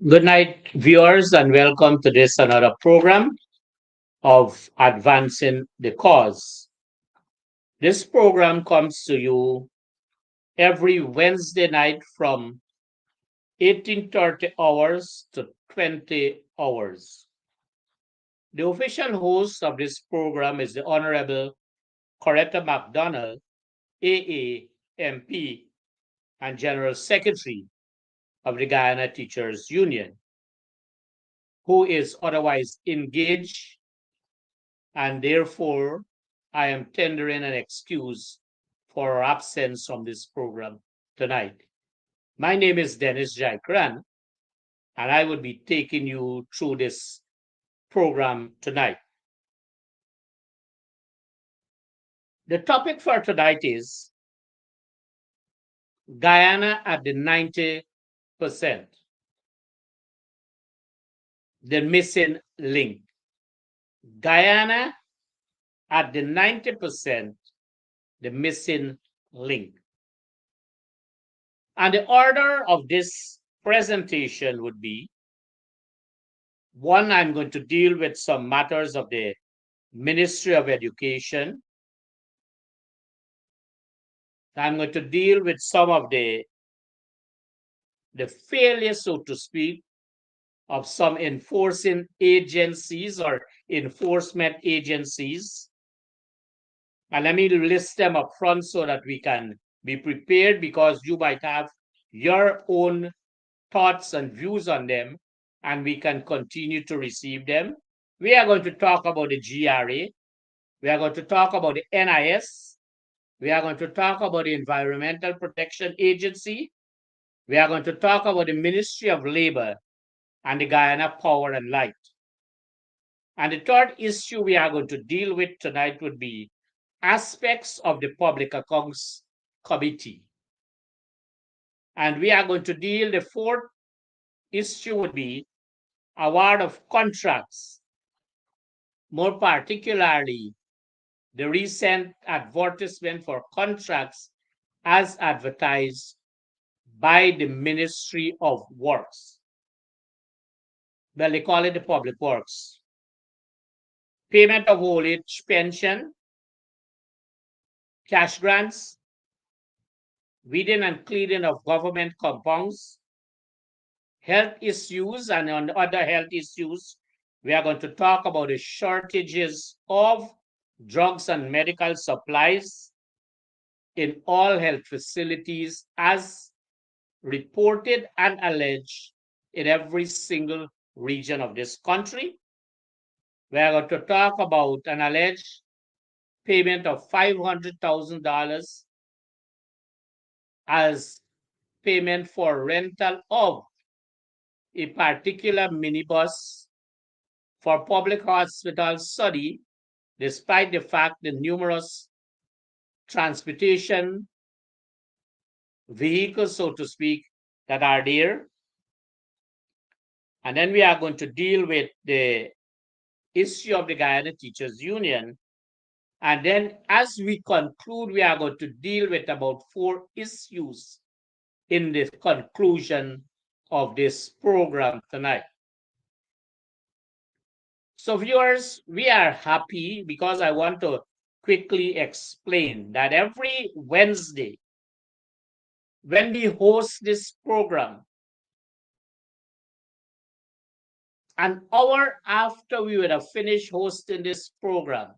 Good night, viewers, and welcome to this another program of Advancing the Cause. This program comes to you every Wednesday night from 18:30 hours to 20 hours. The official host of this program is the Honorable Coretta McDonald, AAMP, and General Secretary of the Guyana Teachers Union, who is otherwise engaged, and therefore I am tendering an excuse for our absence from this program tonight. My name is Dennis Jaikran, and I will be taking you through this program tonight. The topic for tonight is Guyana at the 90%, the missing link. Guyana at the 90%, the missing link. And the order of this presentation would be: one, I'm going to deal with some matters of the Ministry of Education. I'm going to deal with some of the failures, so to speak, of some enforcing agencies or enforcement agencies. And let me list them up front so that we can be prepared, because you might have your own thoughts and views on them, and we can continue to receive them. We are going to talk about the GRA. We are going to talk about the NIS. We are going to talk about the Environmental Protection Agency. We are going to talk about the Ministry of Labor and the Guyana Power and Light. And the third issue we are going to deal with tonight would be aspects of the Public Accounts Committee. And we are going to deal, the fourth issue would be award of contracts, more particularly the recent advertisement for contracts as advertised by the Ministry of Works. Well, they call it the Public Works. Payment of old age pension, cash grants, weeding and cleaning of government compounds, health issues, and on other health issues, we are going to talk about the shortages of drugs and medical supplies in all health facilities as reported and alleged in every single region of this country. We are going to talk about an alleged payment of $500,000 as payment for rental of a particular minibus for public hospital study, despite the fact the numerous transportation vehicles, so to speak, that are there. And then we are going to deal with the issue of the Guyana Teachers Union. And then as we conclude, we are going to deal with about four issues in the conclusion of this program tonight. So viewers, we are happy because I want to quickly explain that every Wednesday, when we host this program, an hour after we would have finished hosting this program,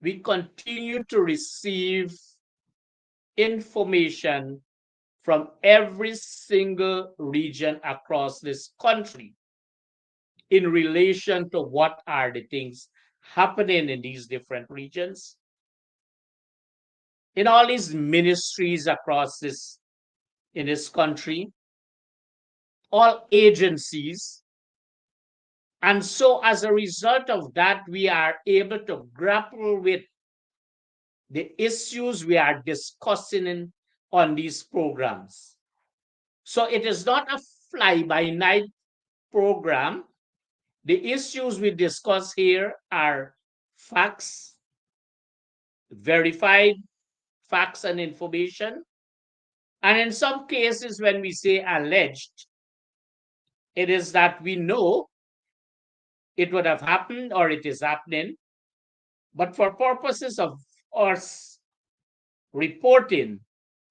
we continue to receive information from every single region across this country in relation to what are the things happening in these different regions, in all these ministries across this in this country, all agencies. And so as a result of that, we are able to grapple with the issues we are discussing on these programs. So it is not a fly-by-night program. The issues we discuss here are facts, verified facts and information. And in some cases, when we say alleged, It is that we know it would have happened or it is happening, but for purposes of us reporting,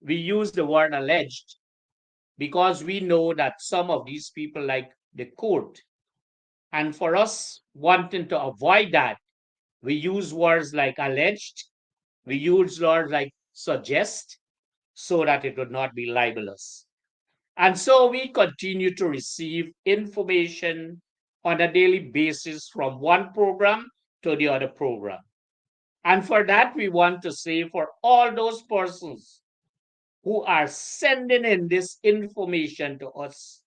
we use the word alleged because we know that some of these people like the court. And for us wanting to avoid that, we use words like alleged, we use words like suggest, so that it would not be libelous. And so we continue to receive information on a daily basis from one program to the other program. And for that, we want to say for all those persons who are sending in this information to us,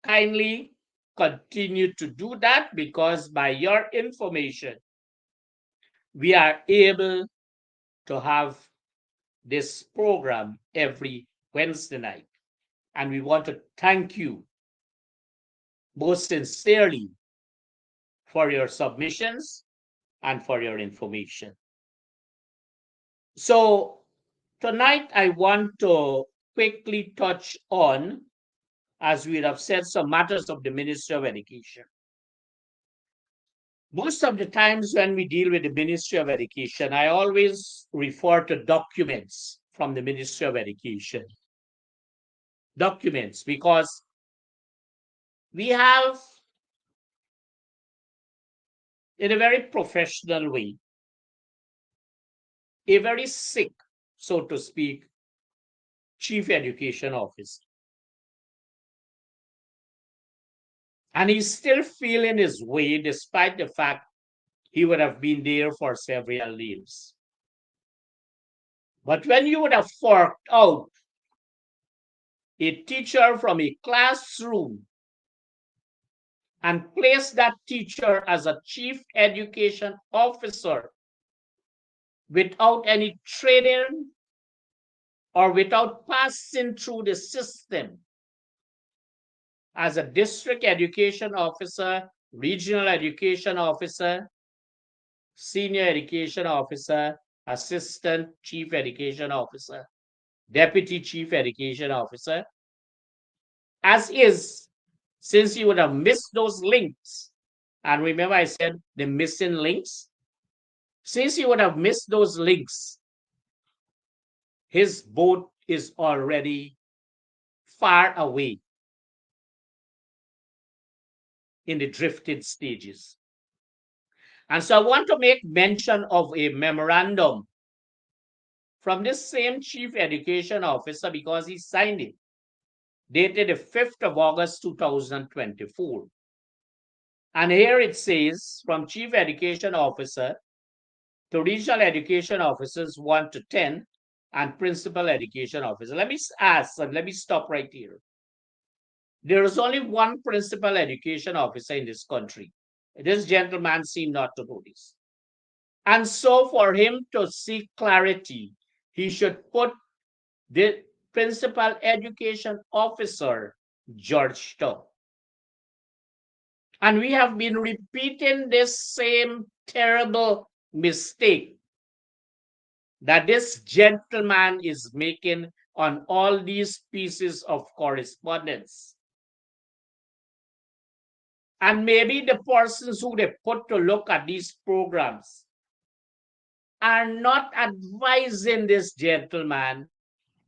kindly continue to do that, because by your information, we are able to have this program every Wednesday night. And we want to thank you most sincerely for your submissions and for your information. So tonight I want to quickly touch on, as we have said, some matters of the Ministry of Education. Most of the times when we deal with the Ministry of Education, I always refer to documents from the Ministry of Education. Documents, because we have, in a very professional way, a very sick, so to speak, chief education officer. And he's still feeling his way, despite the fact he would have been there for several years. But when you would have forked out a teacher from a classroom and placed that teacher as a chief education officer without any training or without passing through the system as a district education officer, regional education officer, senior education officer, assistant chief education officer, deputy chief education officer, as is, since you would have missed those links. And remember, I said the missing links. Since you would have missed those links, his boat is already far away in the drifted stages. And so I want to make mention of a memorandum from this same chief education officer, because he signed it, dated the 5th of August 2024. And here it says, from chief education officer to regional education officers 1 to 10 and principal education officer. Let me ask, and let me stop right here. There is only one principal education officer in this country. This gentleman seemed not to know this. And so for him to seek clarity, he should put the principal education officer, George Toh. And we have been repeating this same terrible mistake that this gentleman is making on all these pieces of correspondence. And maybe the persons who they put to look at these programs are not advising this gentleman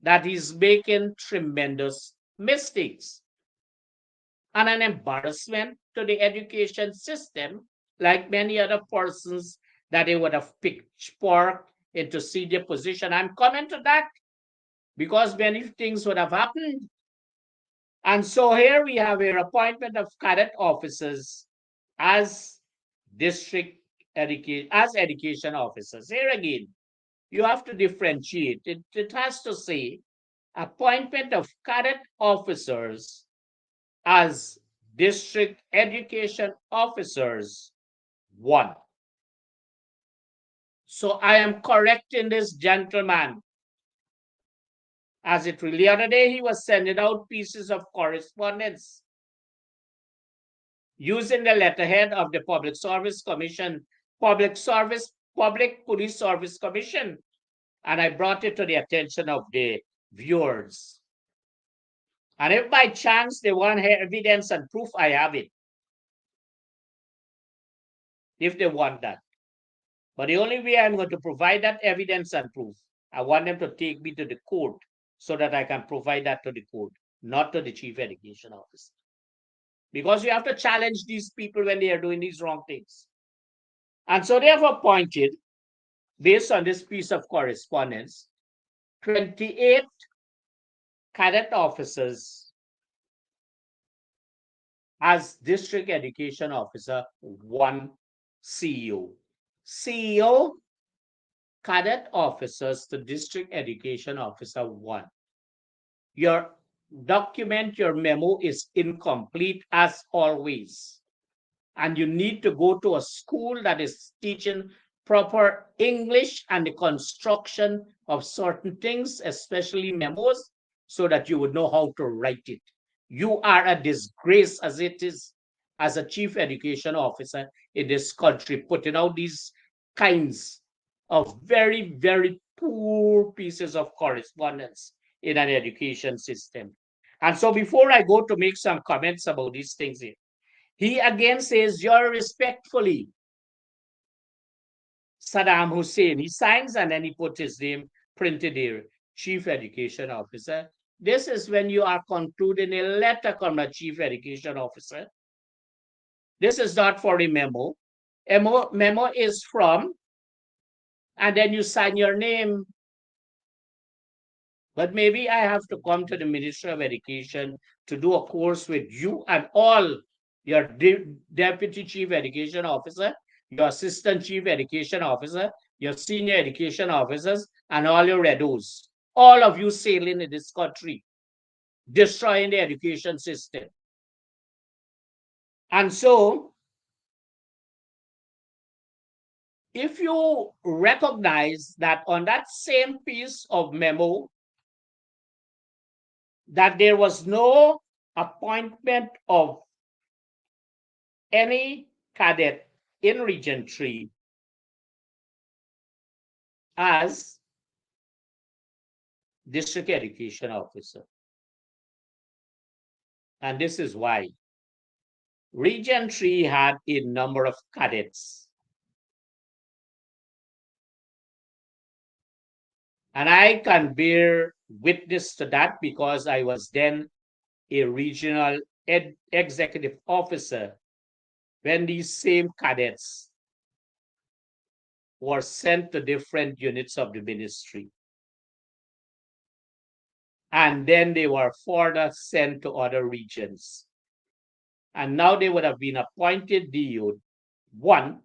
that he's making tremendous mistakes and an embarrassment to the education system, like many other persons that they would have pitchforked into senior position. I'm coming to that because many things would have happened. And so here we have a appointment of cadet officers as district education officers. Here again, you have to differentiate. It has to say appointment of cadet officers as district education officers 1. So I am correcting this gentleman. As it really, the other day, he was sending out pieces of correspondence using the letterhead of the Public Service Commission, Public Police Service Commission. And I brought it to the attention of the viewers. And if by chance they want evidence and proof, I have it. If they want that. But the only way I'm going to provide that evidence and proof, I want them to take me to the court so that I can provide that to the court, not to the chief education officer. Because you have to challenge these people when they are doing these wrong things. And so they have appointed, based on this piece of correspondence, 28 cadet officers as district education officer, 1 CEO. CEO, cadet officers to district education officer, 1. Your document, your memo is incomplete as always. And you need to go to a school that is teaching proper English and the construction of certain things, especially memos, so that you would know how to write it. You are a disgrace as it is, as a chief education officer in this country, putting out these kinds of very, very poor pieces of correspondence in an education system. And so before I go to make some comments about these things here, he again says, "You're respectfully Saddam Hussein." He signs and then he puts his name printed here, Chief Education Officer. This is when you are concluding a letter from the Chief Education Officer. This is not for a memo. Memo is from, and then you sign your name. But maybe I have to come to the Ministry of Education to do a course with you and all your Deputy Chief Education Officer, your Assistant Chief Education Officer, your Senior Education Officers, and all your redos. All of you sailing in this country, destroying the education system. And so, if you recognize that on that same piece of memo, that there was no appointment of any cadet in Region 3 as district education officer. And this is why Region 3 had a number of cadets. And I can bear witness to that because I was then a regional executive officer when these same cadets were sent to different units of the ministry. And then they were further sent to other regions. And now they would have been appointed DO, 1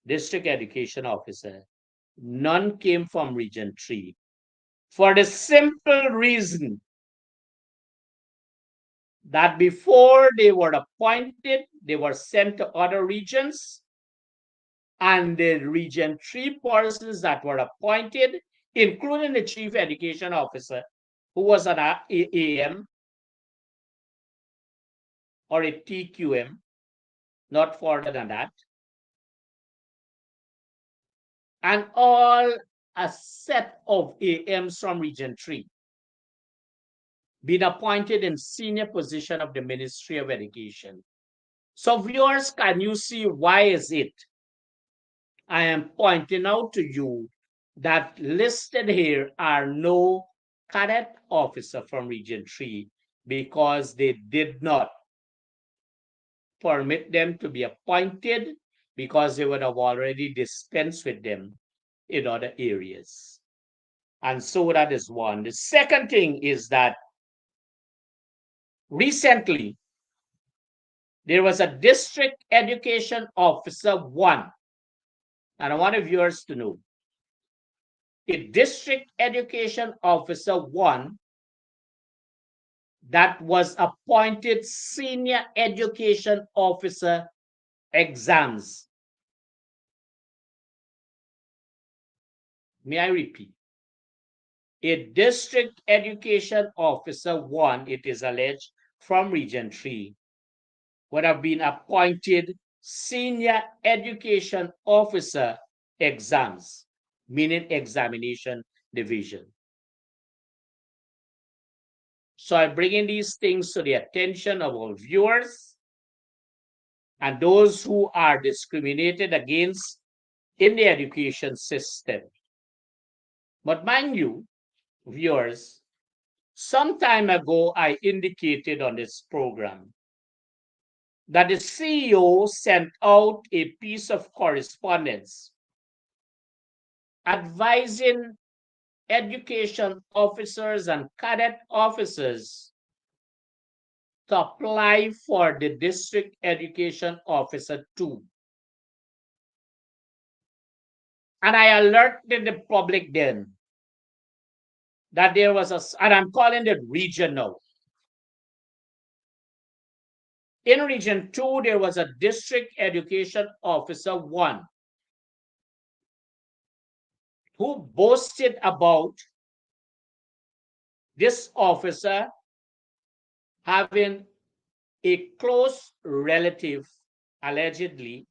district education officer. None came from Region 3 for the simple reason that before they were appointed, they were sent to other regions, and the Region 3 persons that were appointed, including the chief education officer, who was an AM or a TQM, not further than that, and all a set of AMs from Region 3 been appointed in senior position of the Ministry of Education. So viewers, can you see why is it I am pointing out to you that listed here are no cadet officer from Region 3 because they did not permit them to be appointed because they would have already dispensed with them in other areas. And so that is one. The second thing is that recently there was a district education officer 1, and I want the viewers to know, a district education officer 1 that was appointed senior education officer exams. May I repeat? A district education officer 1, it is alleged, from Region 3 would have been appointed senior education officer exams, meaning examination division. So I'm bringing these things to the attention of our viewers and those who are discriminated against in the education system. But mind you, viewers, some time ago I indicated on this program that the CEO sent out a piece of correspondence advising education officers and cadet officers to apply for the district education officer 2. And I alerted the public then that there was and I'm calling it regional. In region 2, there was a district education officer 1 who boasted about this officer having a close relative, allegedly,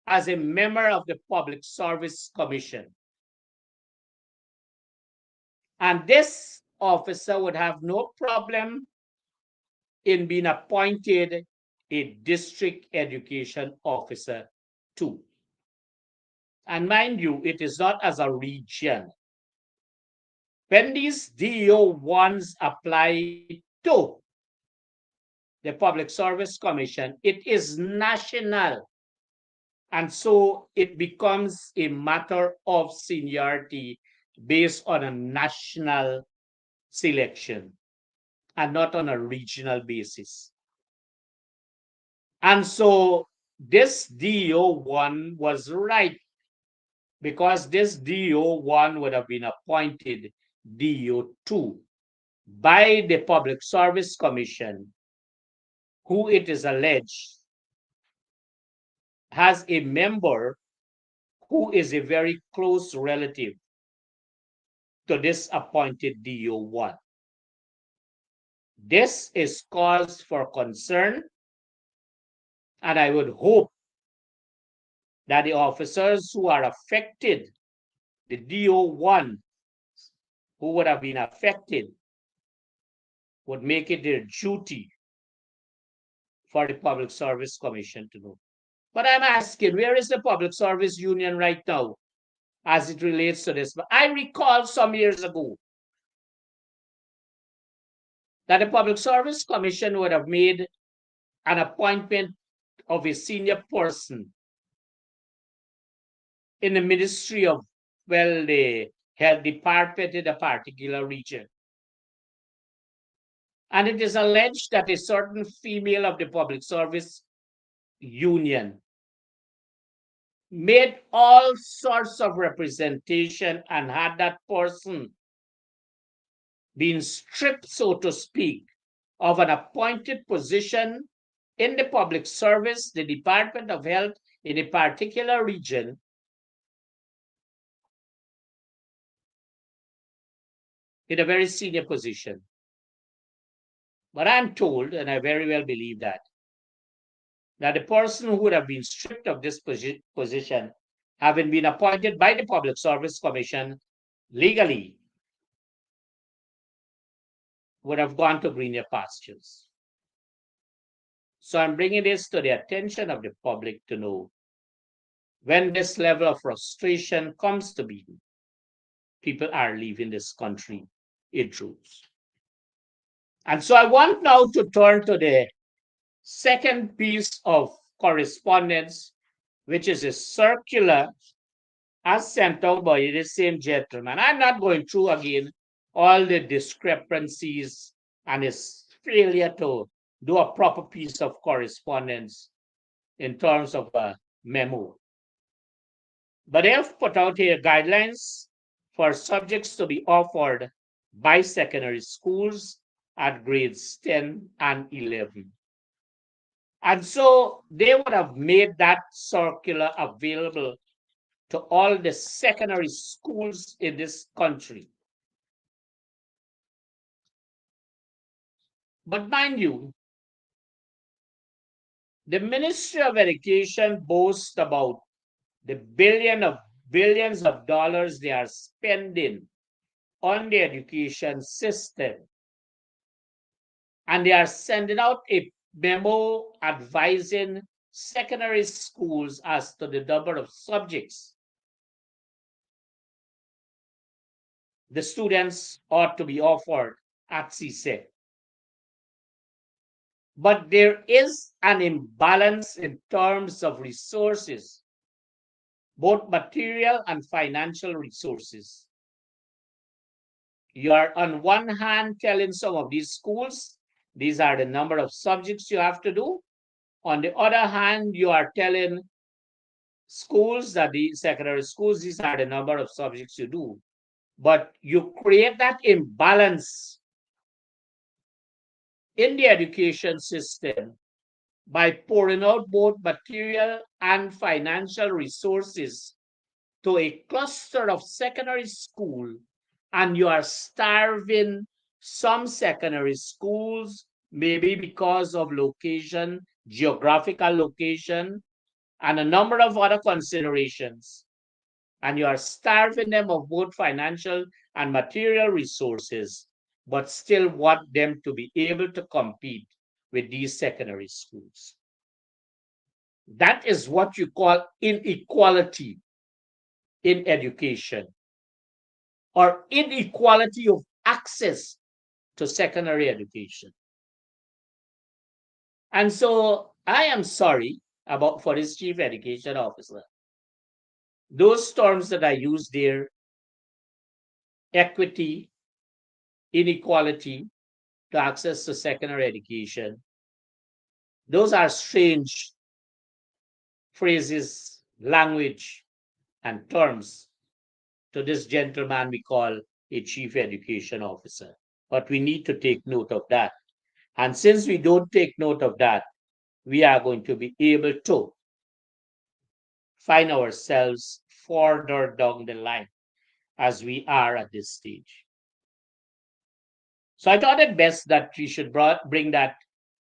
as a member of the Public Service Commission. And this officer would have no problem in being appointed a district education officer 2. And mind you, it is not as a region. When these DO1s apply to the Public Service Commission, it is national. And so it becomes a matter of seniority based on a national selection and not on a regional basis. And so this DO1 was right, because this DO1 would have been appointed DO2 by the Public Service Commission, who it is alleged has a member who is a very close relative to this appointed DO1. This is cause for concern, and I would hope that the officers who are affected, the DO1 who would have been affected, would make it their duty for the Public Service Commission to know. But I'm asking, where is the Public Service Union right now as it relates to this? But I recall some years ago that the Public Service Commission would have made an appointment of a senior person in the Ministry of, well, the health department in a particular region. And it is alleged that a certain female of the Public Service Union made all sorts of representation and had that person been stripped, so to speak, of an appointed position in the public service, the Department of Health in a particular region, in a very senior position. But I'm told, and I very well believe that the person who would have been stripped of this position, having been appointed by the Public Service Commission legally, would have gone to greener pastures. So I'm bringing this to the attention of the public to know, when this level of frustration comes to be, people are leaving this country in droves. And so I want now to turn to the second piece of correspondence, which is a circular as sent out by the same gentleman. I'm not going through again all the discrepancies and his failure to do a proper piece of correspondence in terms of a memo. But they have put out here guidelines for subjects to be offered by secondary schools at grades 10 and 11. And so they would have made that circular available to all the secondary schools in this country. But mind you, the Ministry of Education boasts about the billions of dollars they are spending on the education system. And they are sending out a memo advising secondary schools as to the number of subjects the students ought to be offered at CSEC. But there is an imbalance in terms of resources, both material and financial resources. You are on one hand telling some of these schools, these are the number of subjects you have to do. On the other hand, you are telling schools that these secondary schools, these are the number of subjects you do. But you create that imbalance in the education system by pouring out both material and financial resources to a cluster of secondary school, and you are starving some secondary schools, maybe because of location, geographical location, and a number of other considerations. And you are starving them of both financial and material resources, but still want them to be able to compete with these secondary schools. That is what you call inequality in education, or inequality of access to secondary education. And so I am sorry about for this chief education officer. Those terms that I use there, equity, inequality to access to secondary education, those are strange phrases, language, and terms to this gentleman we call a chief education officer. But we need to take note of that. And since we don't take note of that, we are going to be able to find ourselves further down the line as we are at this stage. So I thought it best that we should bring that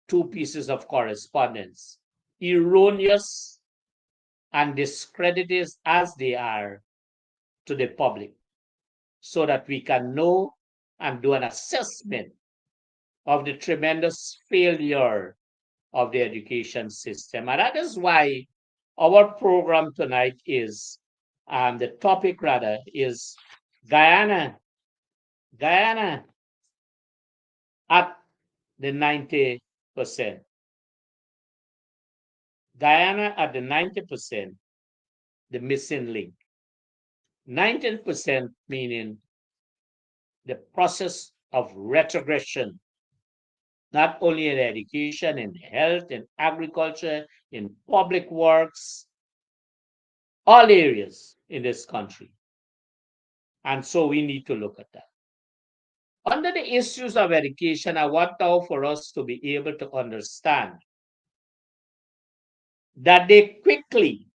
two pieces of correspondence, erroneous and discredited as they are, to the public, so that we can know and do an assessment of the tremendous failure of the education system. And that is why our program tonight is, the topic rather, is Guyana at the 90%. Guyana at the 90%, the missing link. 19% meaning the process of retrogression, not only in education, in health, in agriculture, in public works, all areas in this country. And so we need to look at that. Under the issues of education, I want now for us to be able to understand that they quickly,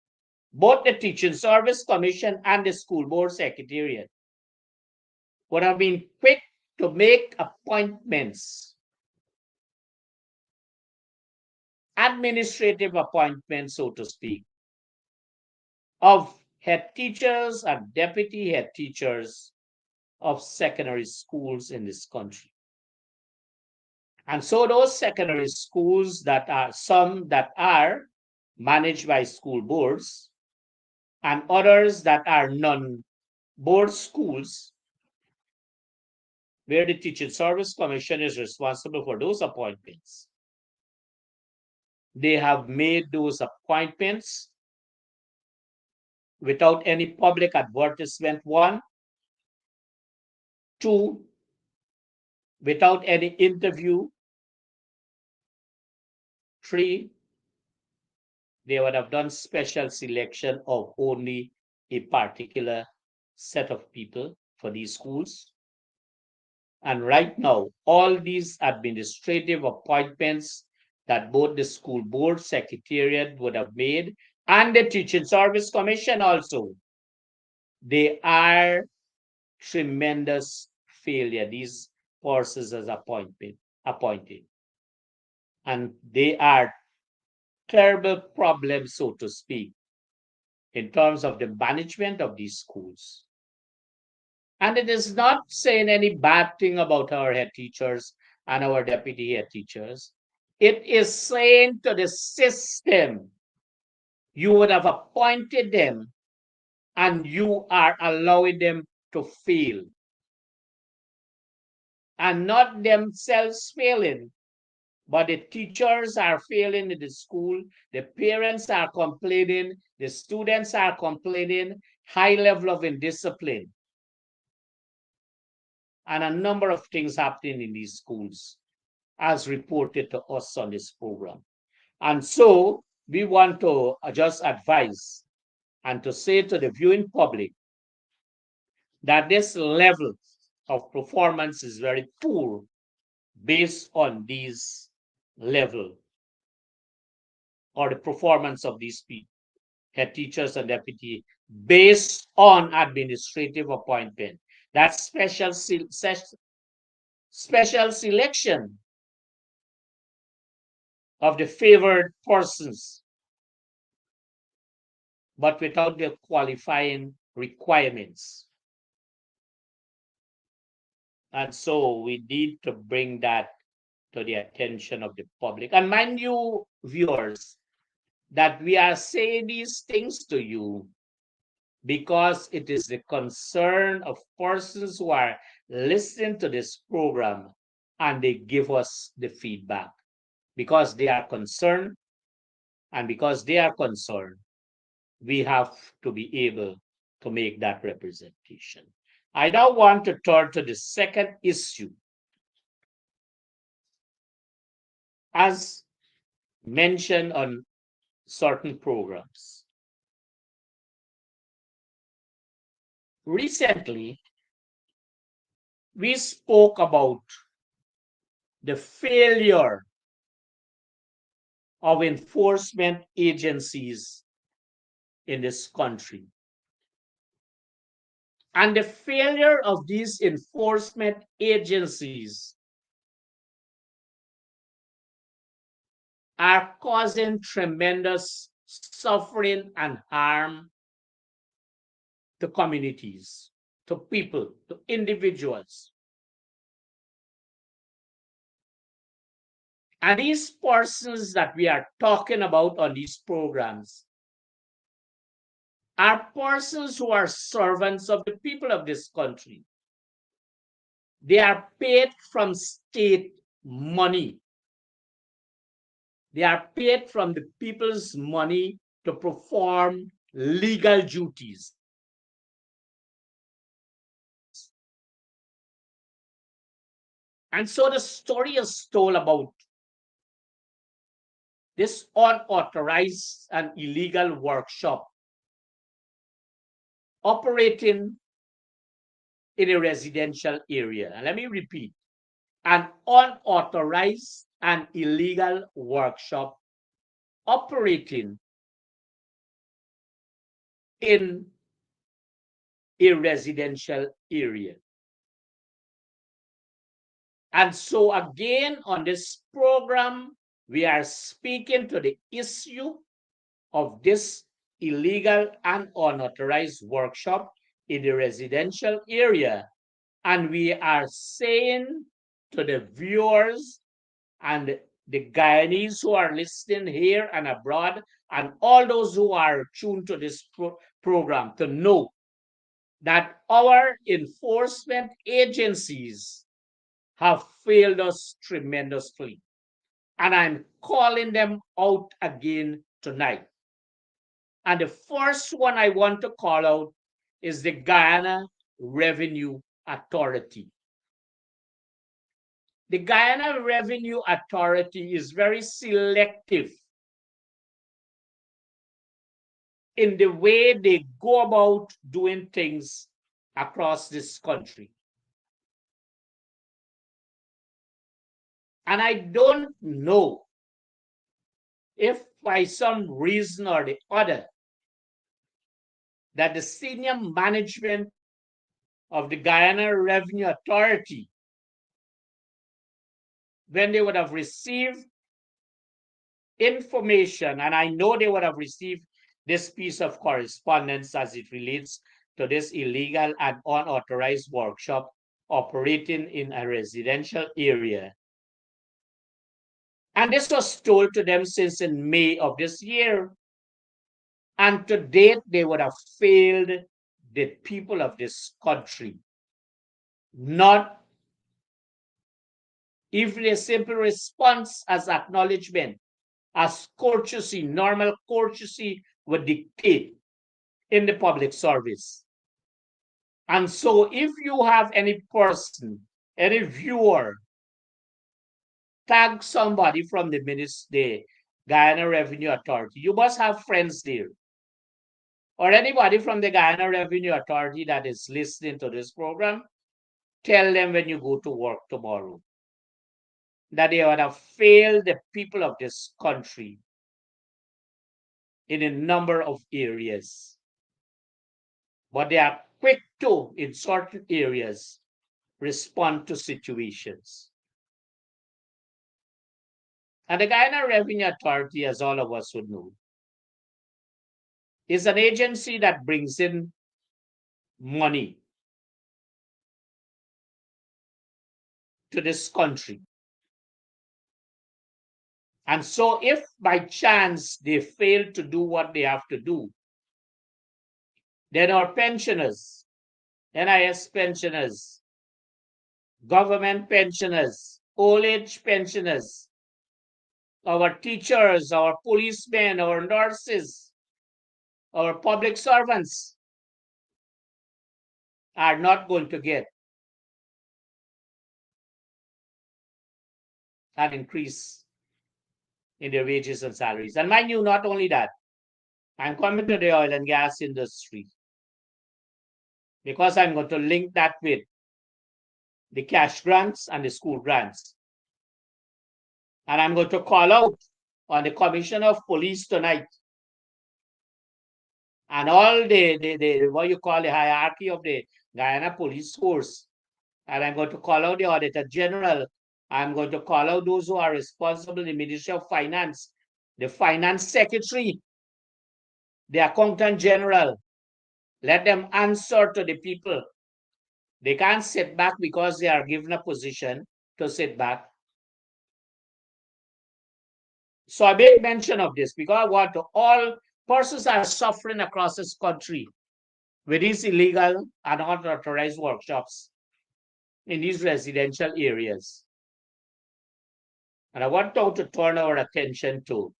both the Teaching Service Commission and the School Board Secretariat, would have been quick to make appointments, administrative appointments, so to speak, of head teachers and deputy head teachers of secondary schools in this country. And so those secondary schools that are, some that are managed by school boards and others that are non-board schools, where the Teaching Service Commission is responsible for those appointments. They have made those appointments without any public advertisement, one. Two, without any interview. Three, they would have done special selection of only a particular set of people for these schools. And right now, all these administrative appointments that both the school board secretariat would have made and the Teaching Service Commission also, they are tremendous failure, these forces as appointed. And they are terrible problems, so to speak, in terms of the management of these schools. And it is not saying any bad thing about our head teachers and our deputy head teachers, it is saying to the system, you would have appointed them and you are allowing them to fail. And not themselves failing, but the teachers are failing in the school, the parents are complaining, the students are complaining, high level of indiscipline, and a number of things happening in these schools, as reported to us on this program. And so we want to just advise and to say to the viewing public that this level of performance is very poor based on these level or the performance of these head teachers and deputy based on administrative appointment. That's special selection of the favored persons, but without the qualifying requirements. And so we need to bring that to the attention of the public. And mind you, viewers, that we are saying these things to you because it is the concern of persons who are listening to this program and they give us the feedback because they are concerned, and because they are concerned, we have to be able to make that representation. I now want to turn to the second issue. As mentioned on certain programs, recently we spoke about the failure of enforcement agencies in this country. And the failure of these enforcement agencies are causing tremendous suffering and harm to communities, to people, to individuals. And these persons that we are talking about on these programs are persons who are servants of the people of this country. They are paid from state money. They are paid from the people's money to perform legal duties. And so the story is told about this unauthorized and illegal workshop operating in a residential area. And let me repeat, an unauthorized and illegal workshop operating in a residential area. And so again, on this program, we are speaking to the issue of this illegal and unauthorized workshop in the residential area. And we are saying to the viewers and the Guyanese who are listening here and abroad, and all those who are tuned to this program, to know that our enforcement agencies have failed us tremendously. And I'm calling them out again tonight. And the first one I want to call out is the Guyana Revenue Authority. The Guyana Revenue Authority is very selective in the way they go about doing things across this country. And I don't know if by some reason or the other that the senior management of the Guyana Revenue Authority, when they would have received information, and I know they would have received this piece of correspondence as it relates to this illegal and unauthorized workshop operating in a residential area, And this was told to them since in May of this year. And to date, they would have failed the people of this country. Not even a simple response as acknowledgement, as courtesy, normal courtesy would dictate in the public service. And so if you have any person, any viewer, tag somebody from the Guyana Revenue Authority, you must have friends there. Or anybody from the Guyana Revenue Authority that is listening to this program, tell them when you go to work tomorrow that they would have failed the people of this country in a number of areas. But they are quick to, in certain areas, respond to situations. And the Guyana Revenue Authority, as all of us would know, is an agency that brings in money to this country. And so if by chance they fail to do what they have to do, then our pensioners, NIS pensioners, government pensioners, old age pensioners, our teachers, our policemen, our nurses, our public servants are not going to get an increase in their wages and salaries. And mind you, not only that, I'm coming to the oil and gas industry because I'm going to link that with the cash grants and the school grants. And I'm going to call out on the Commissioner of Police tonight and all the what you call the hierarchy of the Guyana Police Force. And I'm going to call out the Auditor General. I'm going to call out those who are responsible, the Ministry of Finance, the Finance Secretary, the Accountant General. Let them answer to the people. They can't sit back because they are given a position to sit back. So I make mention of this because I want to, all persons are suffering across this country with these illegal and unauthorized workshops in these residential areas. And I want now to turn our attention to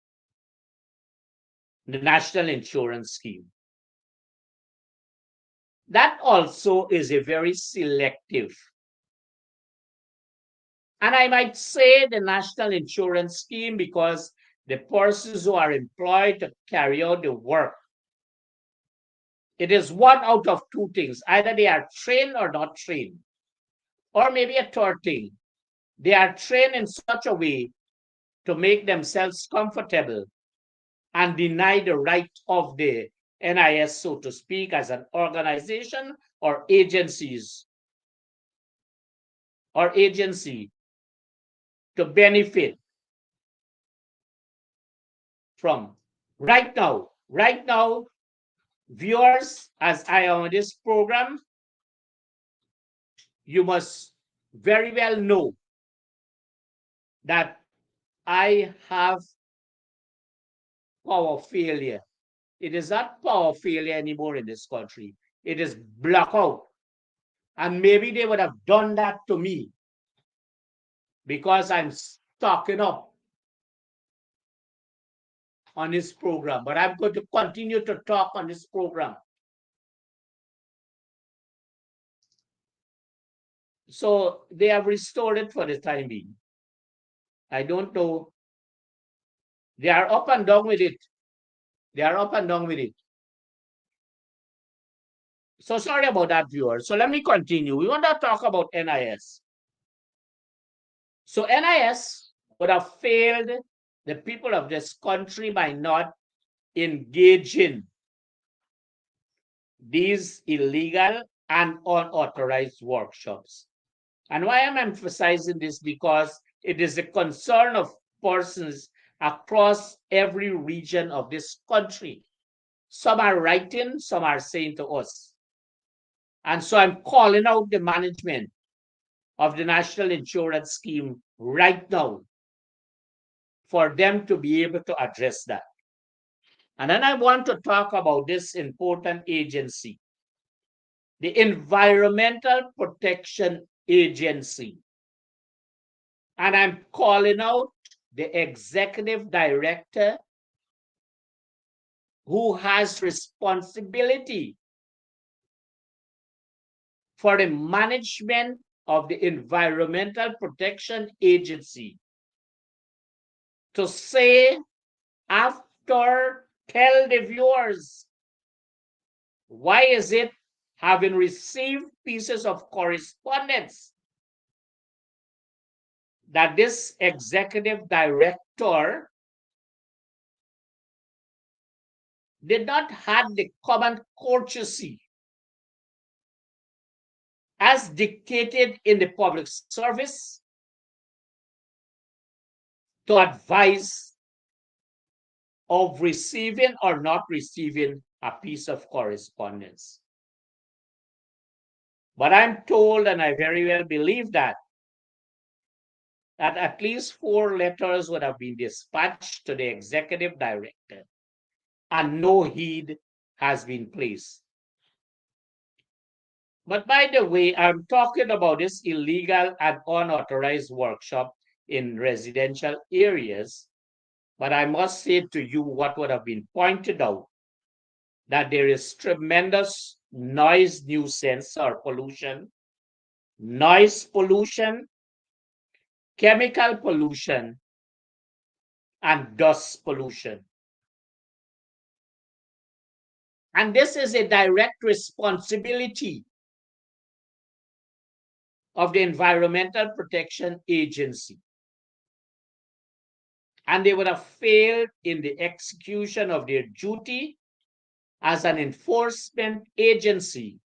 the National Insurance Scheme. That also is a very selective. And I might say the National Insurance Scheme because the persons who are employed to carry out the work, it is one out of two things. Either they are trained or not trained. Or maybe a third thing. They are trained in such a way to make themselves comfortable and deny the right of the NIS, so to speak, as an organization or agencies or agency to benefit from. Right now, viewers, as I am on this program, you must very well know that I have power failure. It is not power failure anymore in this country. It is blackout. And maybe they would have done that to me because I'm stocking up on this program. But I'm going to continue to talk on this program. So they have restored it for the time being. I don't know. They are up and down with it. They are up and down with it. So sorry about that, viewer. So let me continue. We want to talk about NIS. So NIS would have failed the people of this country by not engaging these illegal and unauthorized workshops. And why I'm emphasizing this? Because it is a concern of persons across every region of this country. Some are writing, some are saying to us. And so I'm calling out the management of the National Insurance Scheme right now for them to be able to address that. And then I want to talk about this important agency, the Environmental Protection Agency. And I'm calling out the executive director who has responsibility for the management of the Environmental Protection Agency to say, after, tell the viewers, why is it, having received pieces of correspondence, that this executive director did not have the common courtesy as dictated in the public service to advise of receiving or not receiving a piece of correspondence. But I'm told, and I very well believe that at least 4 letters would have been dispatched to the executive director and no heed has been placed. But by the way, I'm talking about this illegal and unauthorized workshop in residential areas. But I must say to you what would have been pointed out, that there is tremendous noise nuisance or pollution, noise pollution, chemical pollution, and dust pollution. And this is a direct responsibility of the Environmental Protection Agency. And they would have failed in the execution of their duty as an enforcement agency,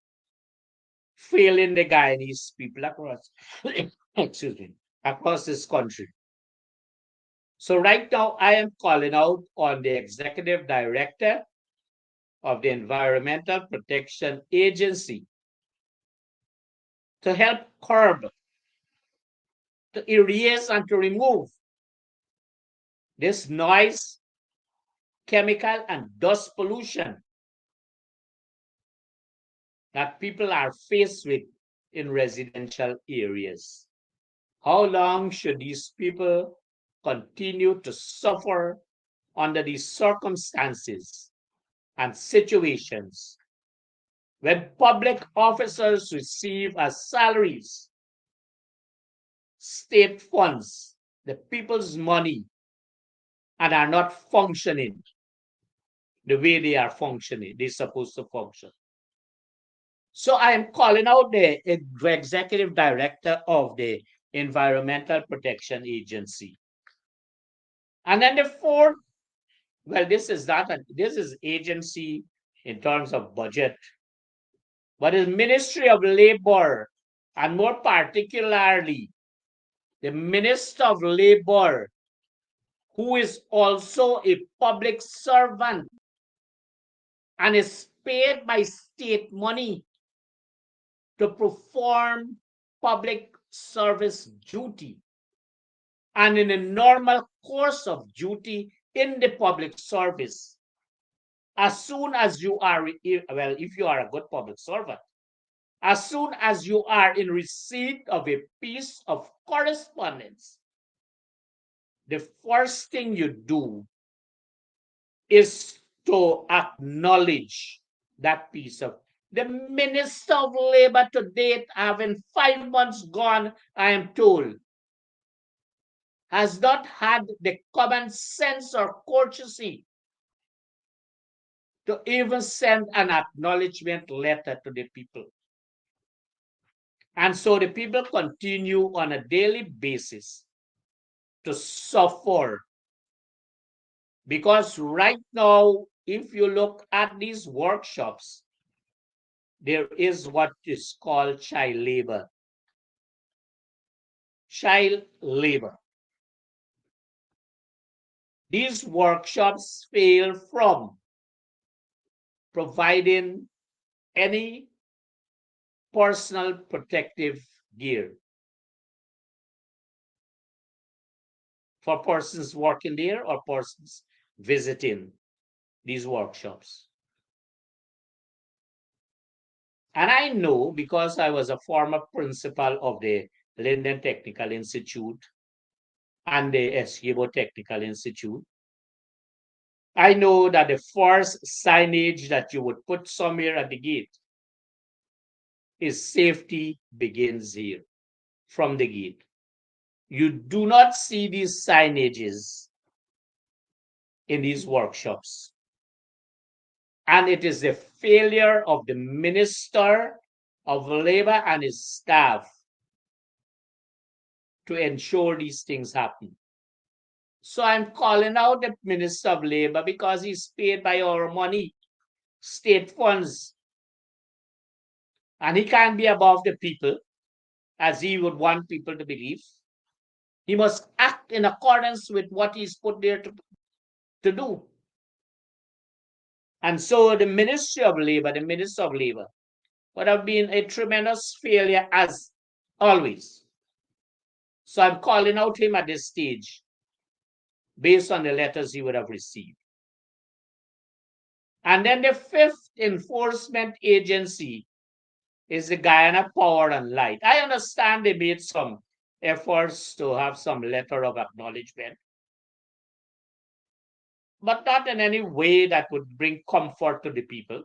failing the Guyanese people across, excuse me, across this country. So right now, I am calling out on the executive director of the Environmental Protection Agency to help curb, to erase, and to remove this noise, chemical, and dust pollution that people are faced with in residential areas. How long should these people continue to suffer under these circumstances and situations when public officers receive as salaries state funds, the people's money, and are not functioning the way they are functioning, they're supposed to function? So I am calling out the executive director of the Environmental Protection Agency. And then the fourth, well, this is agency in terms of budget, but the Ministry of Labor, and more particularly the Minister of Labor, who is also a public servant and is paid by state money to perform public service duty. And in a normal course of duty in the public service, as soon as you are, well, if you are a good public servant, as soon as you are in receipt of a piece of correspondence, the first thing you do is to acknowledge that piece of. The Minister of Labor to date, having 5 months gone, I am told, has not had the common sense or courtesy to even send an acknowledgement letter to the people. And so the people continue on a daily basis to suffer. Because right now, if you look at these workshops, there is what is called child labor. Child labor. These workshops fail from providing any personal protective gear, for persons working there or persons visiting these workshops. And I know because I was a former principal of the Linden Technical Institute and the Esquibo Technical Institute, I know that the first signage that you would put somewhere at the gate is safety begins here from the gate. You do not see these signages in these workshops. And it is the failure of the Minister of Labor and his staff to ensure these things happen. So I'm calling out the Minister of Labor because he's paid by our money, state funds. And he can't be above the people as he would want people to believe. He must act in accordance with what he's put there to do. And so the Ministry of Labor, the Minister of Labor, would have been a tremendous failure as always. So I'm calling out him at this stage based on the letters he would have received. And then the fifth enforcement agency is the Guyana Power and Light. I understand they made some efforts to have some letter of acknowledgement, but not in any way that would bring comfort to the people.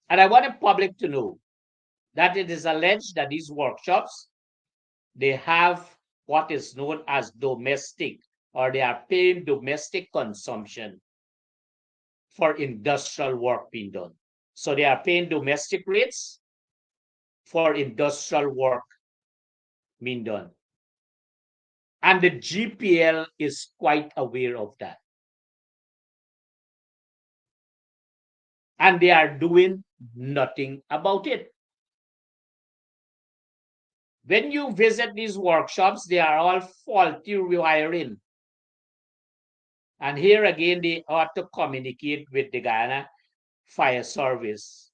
And I want the public to know that it is alleged that these workshops, they have what is known as domestic, or they are paying domestic consumption for industrial work being done. So they are paying domestic rates for industrial work being done. And the GPL is quite aware of that. And they are doing nothing about it. When you visit these workshops, they are all faulty wiring. And here again, they ought to communicate with the Guyana Fire Service.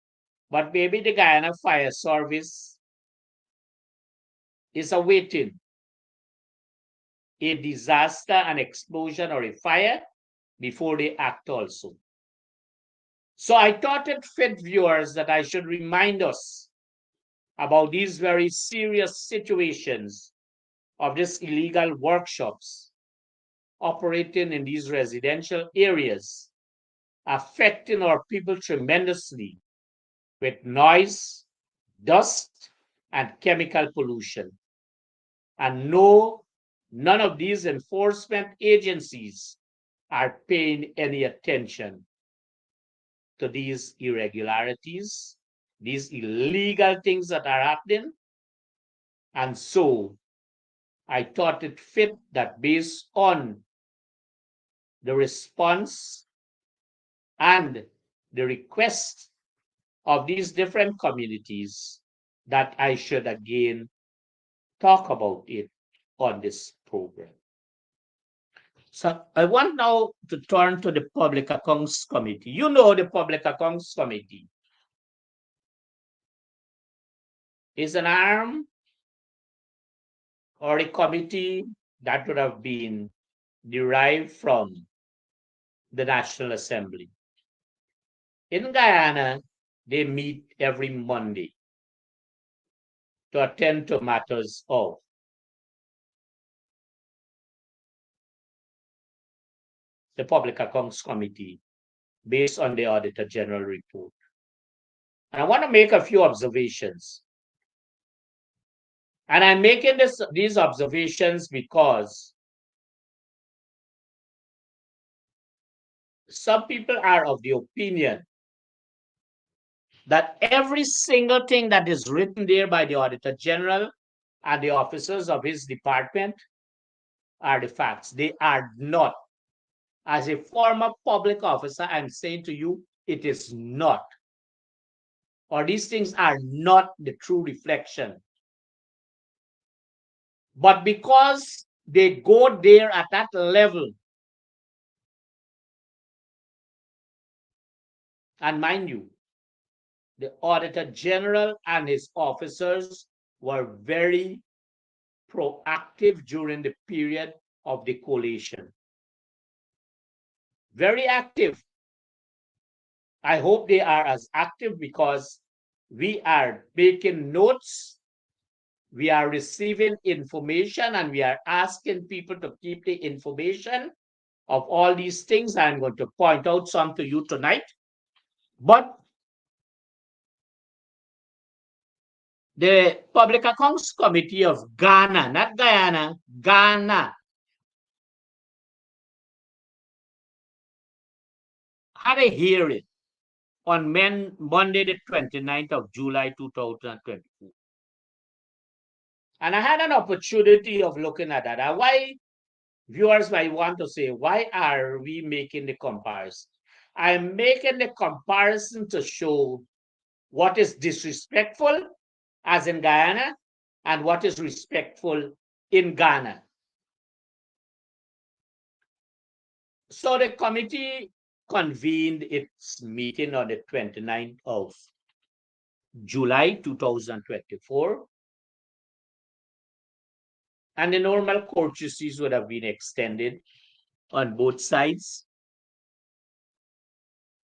But maybe the Guyana Fire Service is awaiting a disaster, an explosion, or a fire before they act also. So I thought it fit, viewers, that I should remind us about these very serious situations of these illegal workshops operating in these residential areas, affecting our people tremendously with noise, dust, and chemical pollution. And no, none of these enforcement agencies are paying any attention to these irregularities, these illegal things that are happening. And so I thought it fit that based on the response and the request of these different communities, that I should again talk about it on this program. So I want now to turn to the Public Accounts Committee. You know, the Public Accounts Committee is an arm or a committee that would have been derived from the National Assembly. In Guyana, they meet every Monday to attend to matters of the Public Accounts Committee based on the Auditor General report. And I want to make a few observations. And I'm making these observations because some people are of the opinion that every single thing that is written there by the Auditor General and the officers of his department are the facts. They are not. As a former public officer, I'm saying to you, it is not. Or these things are not the true reflection. But because they go there at that level, and mind you, the Auditor General and his officers were very proactive during the period of the collation. Very active. I hope they are as active because we are making notes, we are receiving information, and we are asking people to keep the information of all these things. I'm going to point out some to you tonight. But the Public Accounts Committee of Ghana, not Guyana, Ghana, had a hearing on Monday, the 29th of July, 2024. And I had an opportunity of looking at that. And why viewers might want to say, why are we making the comparison? I'm making the comparison to show what is disrespectful, as in Guyana, and what is respectful in Ghana. So the committee convened its meeting on the 29th of July 2024, and the normal courtesies would have been extended on both sides.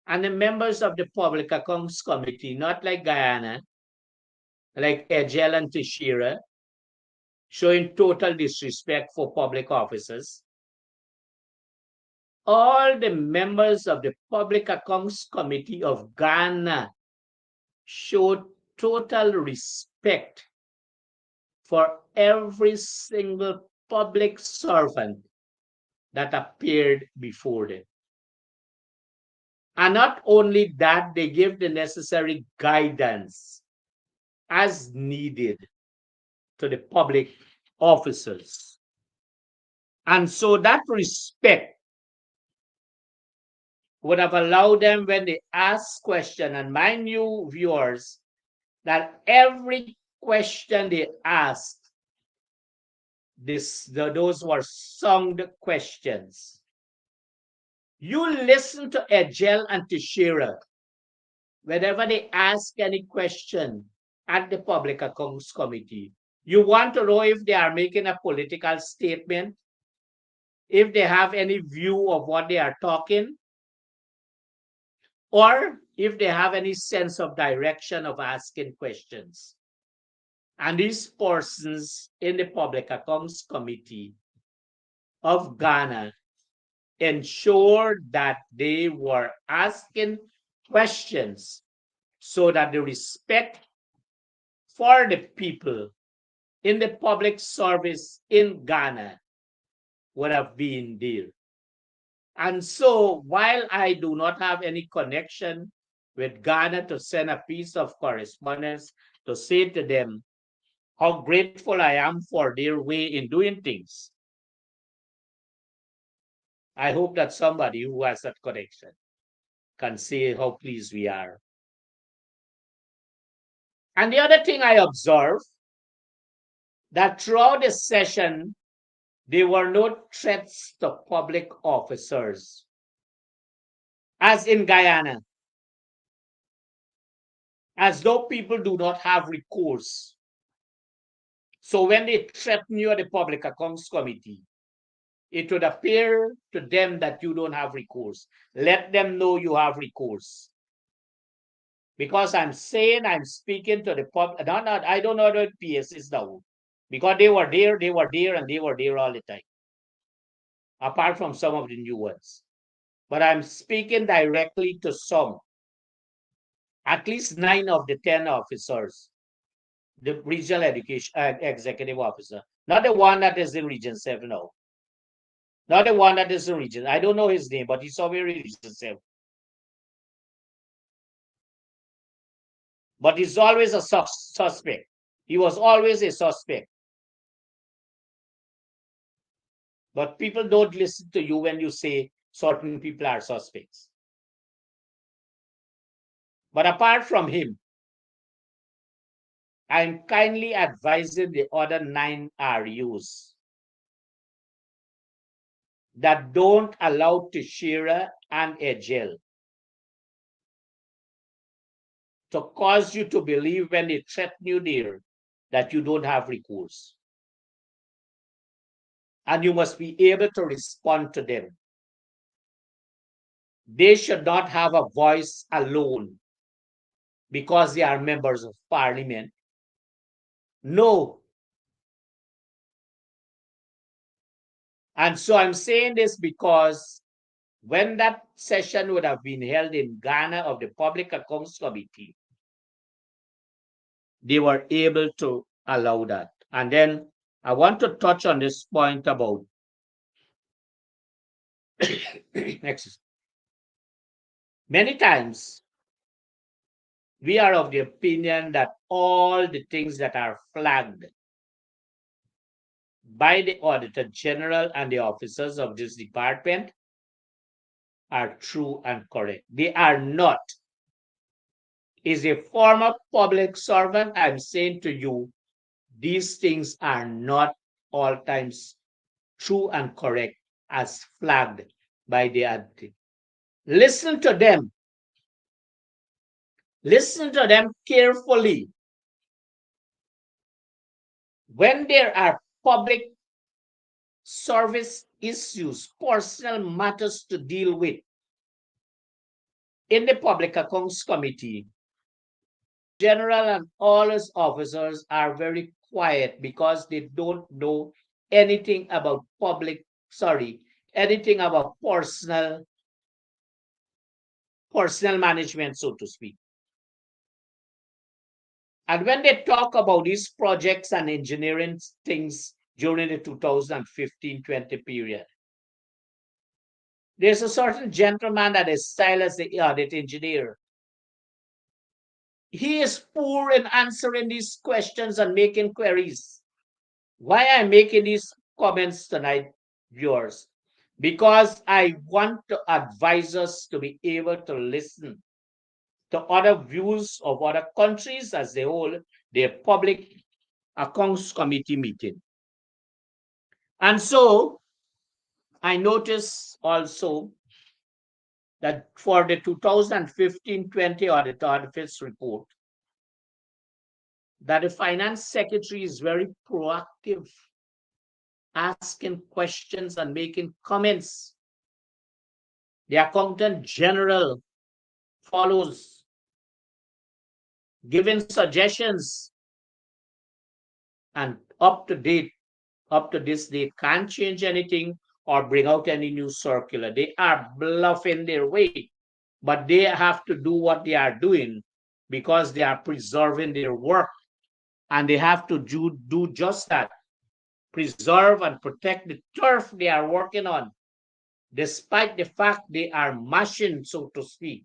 And the members of the Public Accounts Committee, not like Guyana, like Ejel and Teixeira, showing total disrespect for public officers, all the members of the Public Accounts Committee of Ghana showed total respect for every single public servant that appeared before them. And not only that, they gave the necessary guidance as needed to the public officers. And so that respect would have allowed them, when they ask questions, and mind you, viewers, that every question they asked, those were sung questions. You listen to Ejel and Teixeira whenever they ask any question at the Public Accounts Committee. You want to know if they are making a political statement, if they have any view of what they are talking, or if they have any sense of direction of asking questions. And these persons in the Public Accounts Committee of Ghana ensured that they were asking questions so that the respect for the people in the public service in Ghana would have been there. And so, while I do not have any connection with Ghana to send a piece of correspondence to say to them how grateful I am for their way in doing things, I hope that somebody who has that connection can say how pleased we are. And the other thing I observed, that throughout the session, there were no threats to public officers, as in Guyana, as though people do not have recourse. So when they threaten you at the Public Accounts Committee, it would appear to them that you don't have recourse. Let them know you have recourse. Because I'm saying, I'm speaking to the public. I don't know what PS is now. Because they were there, and they were there all the time. Apart from some of the new ones. But I'm speaking directly to some. At least 9 of the 10 officers. The regional education executive officer. Not the one that is in Region 7 now. Not the one that is in Region. I don't know his name, but he's somewhere in Region 7. But he's always a suspect. He was always a suspect. But people don't listen to you when you say certain people are suspects. But apart from him, I'm kindly advising the other 9 RUs that don't allow Teixeira and Ejel to cause you to believe when they threaten you there that you don't have recourse. and you must be able to respond to them. They should not have a voice alone because they are members of parliament. No. And so I'm saying this because when that session would have been held in Ghana of the Public Accounts Committee, they were able to allow that. And then I want to touch on this point about many times we are of the opinion that all the things that are flagged by the Auditor General and the officers of this department are true and correct. They are not. As a former public servant, I'm saying to you, these things are not all times true and correct as flagged by the auditor. Listen to them. Listen to them carefully. When there are public service issues, personal matters to deal with in the Public Accounts Committee, General and all his officers are very quiet because they don't know anything about anything about personal management, so to speak. And when they talk about these projects and engineering things during the 2015-20 period, there's a certain gentleman that is styled as the audit engineer. He is poor in answering these questions and making queries. Why I'm making these comments tonight, viewers? Because I want to advise us to be able to listen to other views of other countries as they hold their Public Accounts Committee meeting. And so I notice also that for the 2015-20 Audit Office report, that the Finance Secretary is very proactive, asking questions and making comments. The Accountant General follows, giving suggestions, and up to this date, can't change anything or bring out any new circular. They are bluffing their way, but they have to do what they are doing because they are preserving their work, and they have to do just that, preserve and protect the turf they are working on, despite the fact they are mashing, so to speak,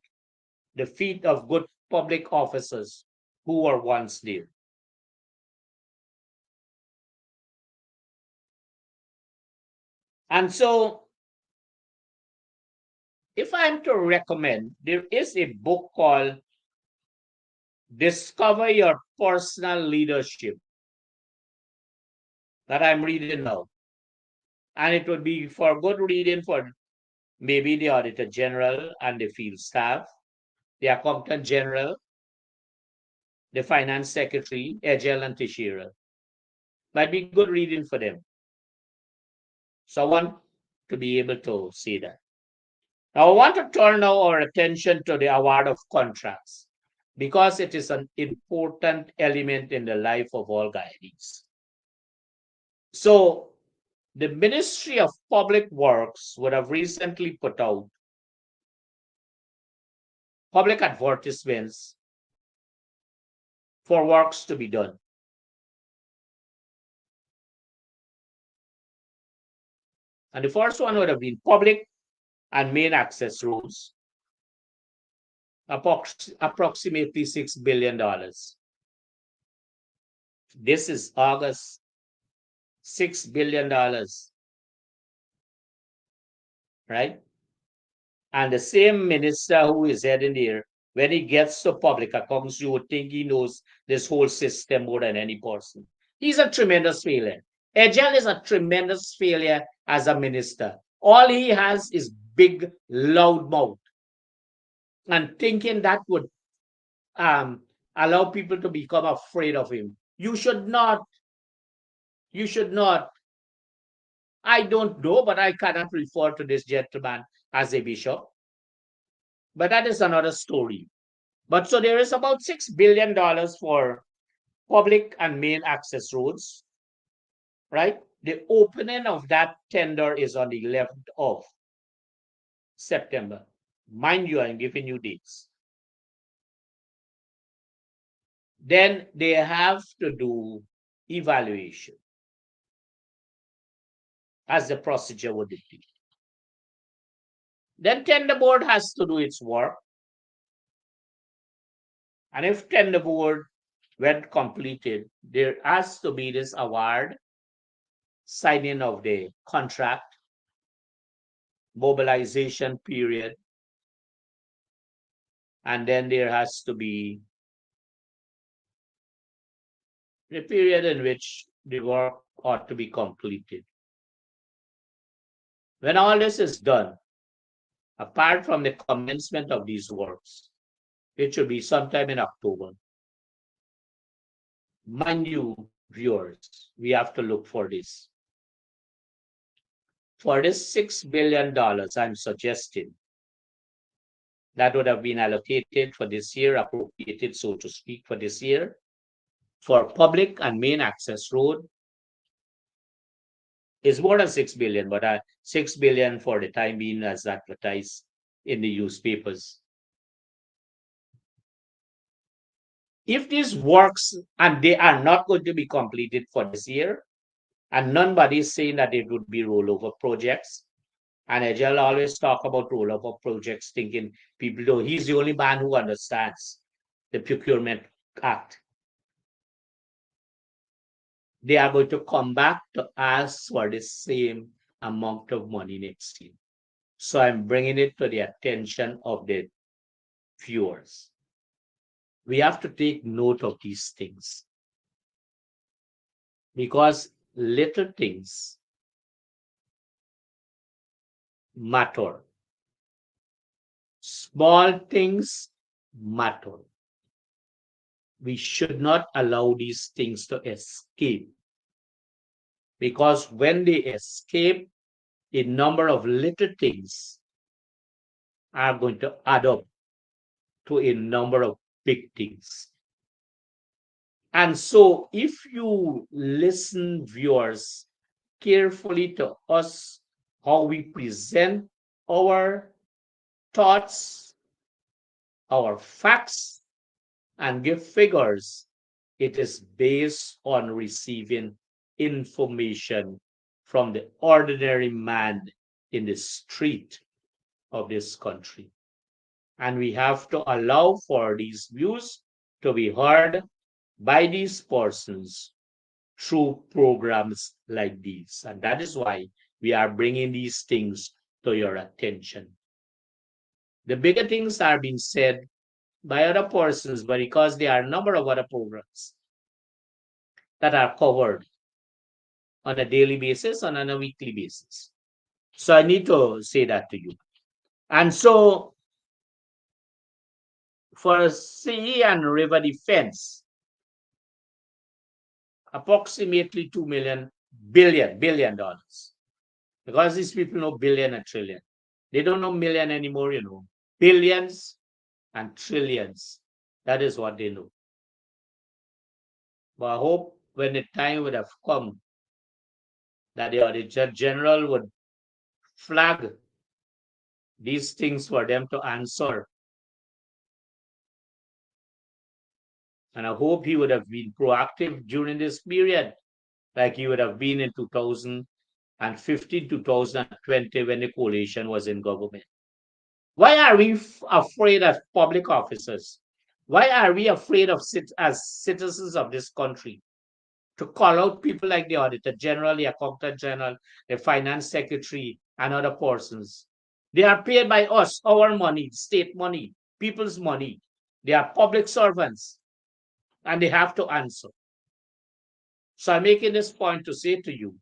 the feet of good public officers who were once there. And so, if I'm to recommend, there is a book called Discover Your Personal Leadership that I'm reading now. And it would be for good reading for maybe the Auditor General and the field staff, the Accountant General, the Finance Secretary, Ejel and Teixeira. Might be good reading for them. So I want to be able to see that. Now I want to turn now our attention to the award of contracts because it is an important element in the life of all Guyanese. So the Ministry of Public Works would have recently put out public advertisements for works to be done. And the first one would have been public and main access roads, approximately $6 billion. This is August, $6 billion, right? And the same minister who is heading there, when he gets to public accounts, you would think he knows this whole system more than any person. He's a tremendous failure. Ejel is a tremendous failure as a minister. All he has is big, loud mouth. And thinking that would allow people to become afraid of him. You should not I don't know, but I cannot refer to this gentleman as a bishop. But that is another story. But so there is about $6 billion for public and main access roads, right? The opening of that tender is on the 11th of September. Mind you, I'm giving you dates. Then they have to do evaluation as the procedure would dictate. Then tender board has to do its work. And if tender board when completed, there has to be this award, signing of the contract, mobilization period, and then there has to be the period in which the work ought to be completed. When all this is done, apart from the commencement of these works, it should be sometime in October. Mind you, viewers, we have to look for this. For this $6 billion, I'm suggesting that would have been allocated for this year, appropriated, so to speak, for this year, for public and main access road is more than 6 billion, but 6 billion for the time being as advertised in the newspapers. If this works and they are not going to be completed for this year, and nobody is saying that it would be rollover projects, and Ajal always talk about rollover projects, thinking people know he's the only man who understands the Procurement Act. They are going to come back to ask for the same amount of money next year. So I'm bringing it to the attention of the viewers. We have to take note of these things because little things matter. Small things matter. We should not allow these things to escape because when they escape, a number of little things are going to add up to a number of big things. And so if you listen, viewers, carefully to us, how we present our thoughts, our facts, and give figures, it is based on receiving information from the ordinary man in the street of this country. And we have to allow for these views to be heard by these persons through programs like these. And that is why we are bringing these things to your attention. The bigger things are being said by other persons, but because there are a number of other programs that are covered on a daily basis and on a weekly basis. So I need to say that to you. And so for sea and river defense, approximately $2 billion. Because these people know billion and trillion. They don't know million anymore, Billions and trillions. That is what they know. But I hope when the time would have come that the Auditor General would flag these things for them to answer. And I hope he would have been proactive during this period, like he would have been in 2015, 2020 when the coalition was in government. Why are we afraid of public officers? Why are we afraid of as citizens of this country to call out people like the Auditor General, the Accountant General, the Finance Secretary, and other persons? They are paid by us, our money, state money, people's money. They are public servants, and they have to answer. So I'm making this point to say to you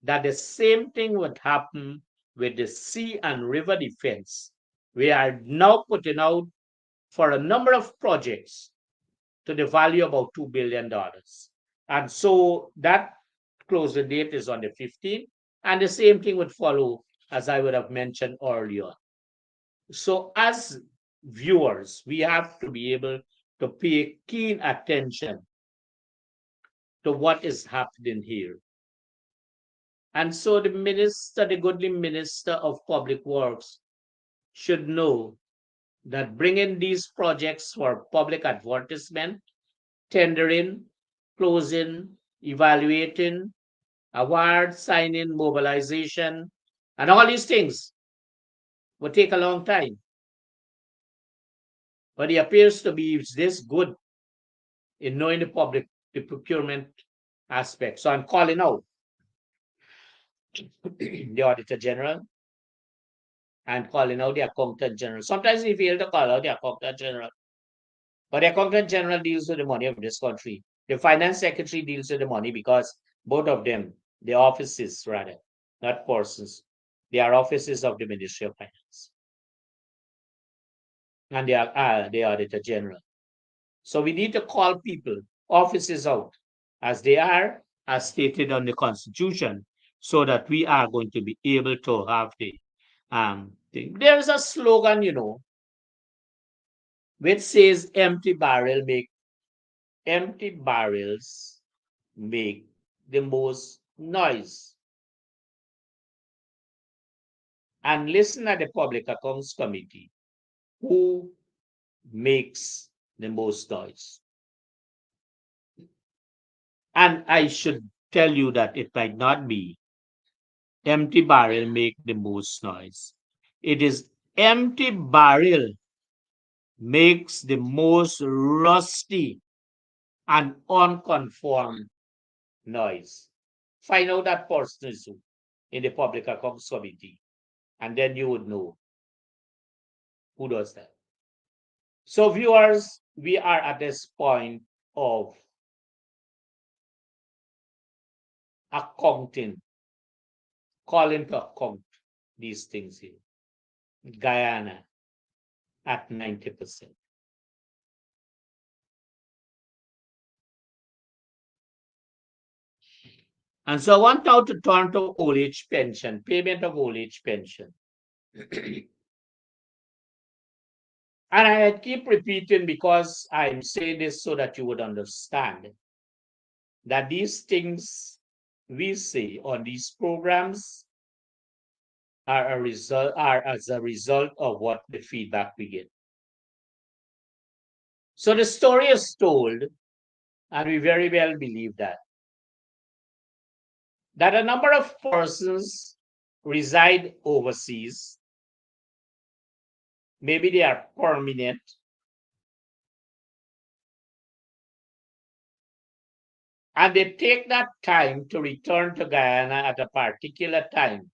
that the same thing would happen with the sea and river defense. We are now putting out for a number of projects to the value of about $2 billion. And so that closing date is on the 15th. And the same thing would follow, as I would have mentioned earlier. So, as viewers, we have to be able to pay keen attention to what is happening here. And so, the minister, the goodly minister of public works, should know that bringing these projects for public advertisement, tendering, closing, evaluating, award signing, mobilization, and all these things will take a long time. But he appears to be this good in knowing the procurement aspect. So I'm calling out the Auditor General and calling out the Accountant General. Sometimes we fail to call out the Accountant General, but the Accountant General deals with the money of this country. The Finance Secretary deals with the money because both of them, the offices rather, not persons, they are offices of the Ministry of Finance. And they are the Auditor General. So we need to call people, offices out as they are, as stated on the Constitution, so that we are going to be able to have the thing. There is a slogan, which says empty barrels make the most noise. And listen at the Public Accounts Committee, who makes the most noise. And I should tell you that it might not be empty barrel make the most noise. It is empty barrel makes the most rusty and unconformed noise. Find out that person is who in the Public Accounts Committee, and then you would know who does that. So, viewers, we are at this point of accounting, calling to account these things here. Guyana at 90%. And so I want now to turn to old age pension, payment of old age pension. And I keep repeating because I'm saying this so that you would understand that these things we say on these programs are as a result of what the feedback we get. So the story is told, and we very well believe that a number of persons reside overseas. Maybe they are permanent. And they take that time to return to Guyana at a particular time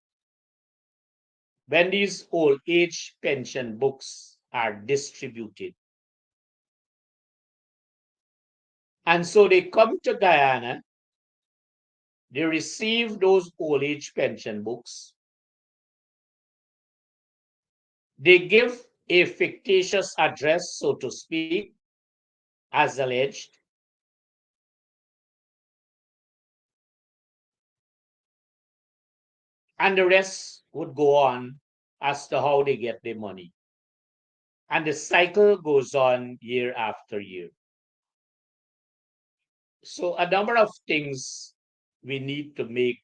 when these old age pension books are distributed. And so they come to Guyana, they receive those old age pension books, they give a fictitious address, so to speak, as alleged. And the rest would go on as to how they get their money. And the cycle goes on year after year. So a number of things we need to make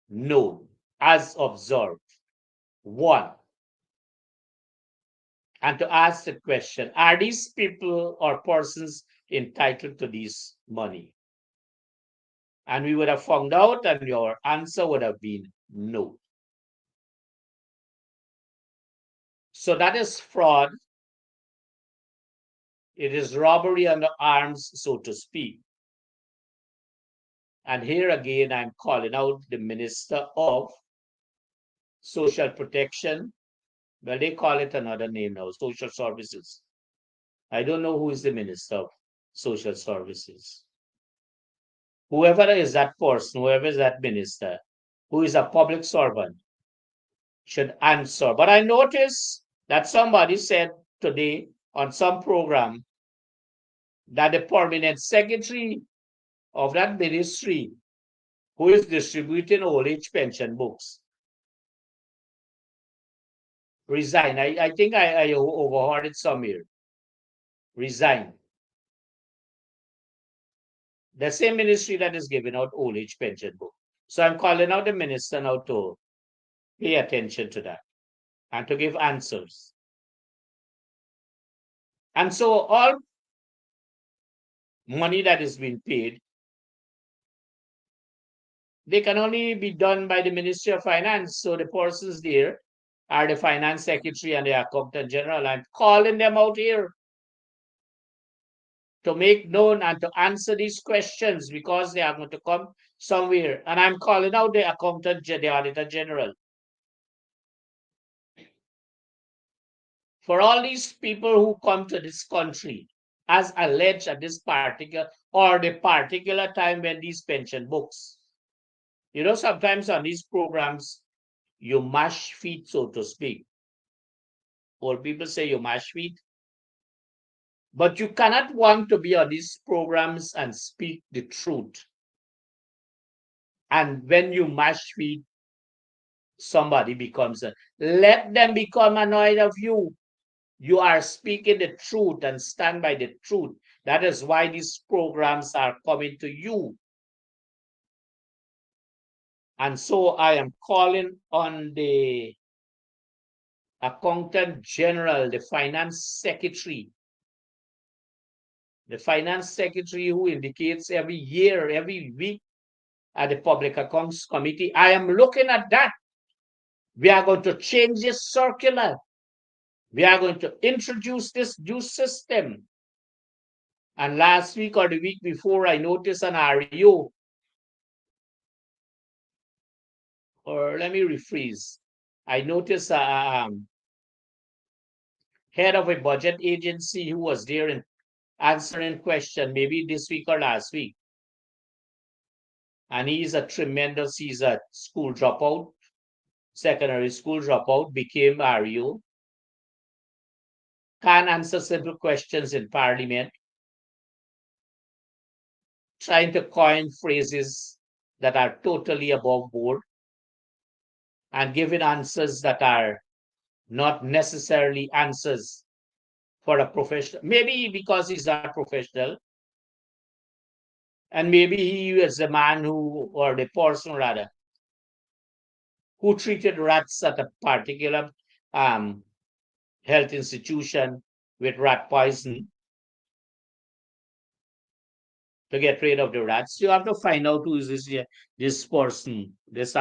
known as observed. One, and to ask the question, are these people or persons entitled to this money? And we would have found out, and your answer would have been no. So that is fraud. It is robbery under arms, so to speak. And here again, I'm calling out the Minister of Social Protection. Well, they call it another name now, Social Services. I don't know who is the Minister of Social Services. Whoever is that person, whoever is that minister, who is a public servant, should answer. But I noticed that somebody said today on some program that the permanent secretary of that ministry, who is distributing old age pension books, resign. I think I overheard it somewhere. Resign. The same ministry that is giving out old age pension book. So I'm calling out the minister now to pay attention to that and to give answers. And so all money that is being paid, they can only be done by the Ministry of Finance. So the persons there are the Finance Secretary and the Accountant General. I'm calling them out here to make known and to answer these questions because they are going to come somewhere. And I'm calling out the Accountant, the Auditor General. For all these people who come to this country as alleged at this particular or the particular time when these pension books, sometimes on these programs, you mash feet, so to speak. Or people say you mash feet. But you cannot want to be on these programs and speak the truth. And when you mash feet, somebody becomes let them become annoyed of you. You are speaking the truth and stand by the truth. That is why these programs are coming to you. And so I am calling on the Accountant General, the Finance Secretary, who indicates every year, every week at the Public Accounts Committee. I am looking at that. We are going to change this circular. We are going to introduce this new system. And last week or the week before, I noticed an REO, or let me rephrase. I noticed a head of a budget agency who was there and answering question, maybe this week or last week. And he's a school dropout, secondary school dropout, became REO, can answer simple questions in Parliament, trying to coin phrases that are totally above board and giving answers that are not necessarily answers for a professional. Maybe because he's not professional, and maybe he is the man or the person rather, who treated rats at a particular health institution with rat poison to get rid of the rats. You have to find out who is this person, this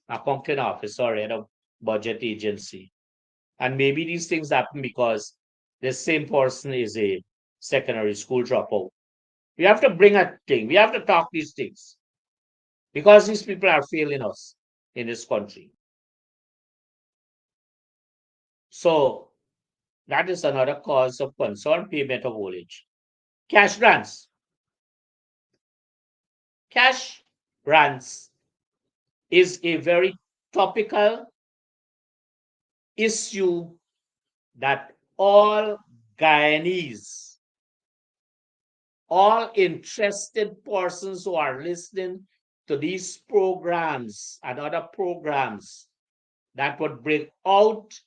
accounting officer at a budget agency. And maybe these things happen because the same person is a secondary school dropout. We have to bring a thing. We have to talk these things because these people are failing us in this country. So that is another cause of concern, payment of old age. Cash grants. Cash grants is a very topical issue that all Guyanese, all interested persons who are listening to these programs and other programs that would bring out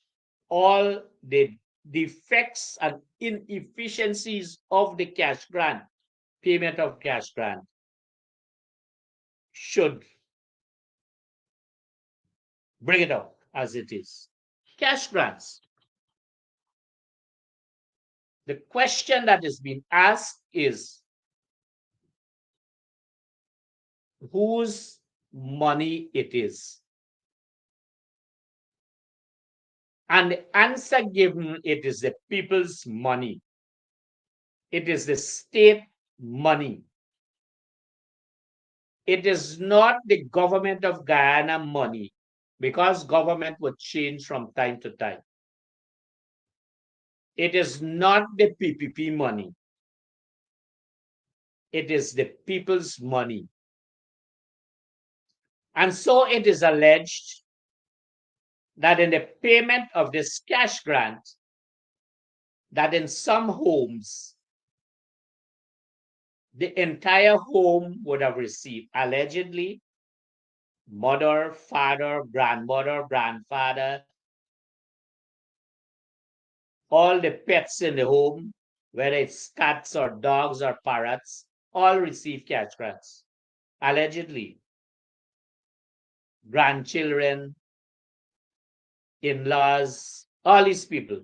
all the defects and inefficiencies of the cash grant, payment of cash grant, should bring it up as it is. Cash grants. The question that is being asked is, whose money it is? And the answer given, it is the people's money. It is the state money. It is not the government of Guyana money, because government would change from time to time. It is not the PPP money. It is the people's money. And so it is alleged that in the payment of this cash grant, that in some homes, the entire home would have received, allegedly, mother, father, grandmother, grandfather, all the pets in the home, whether it's cats or dogs or parrots, all receive cash grants. Allegedly, grandchildren, in laws, all these people,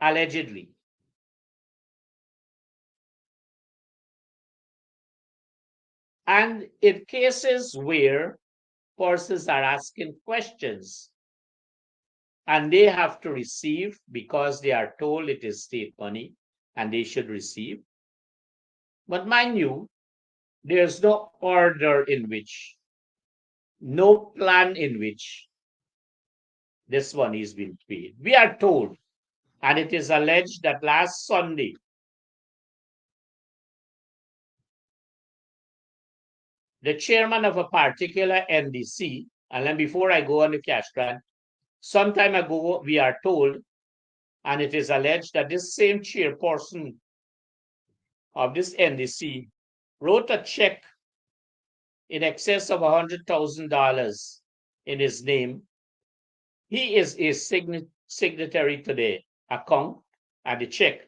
allegedly. And in cases where persons are asking questions and they have to receive because they are told it is state money and they should receive. But mind you, there's no order in which, no plan in which this money is being paid. We are told, and it is alleged that last Sunday, the chairman of a particular NDC, and then before I go on the cash grant, some time ago we are told, and it is alleged that this same chairperson of this NDC wrote a check in excess of $100,000 in his name. He is a signatory to the account and the check,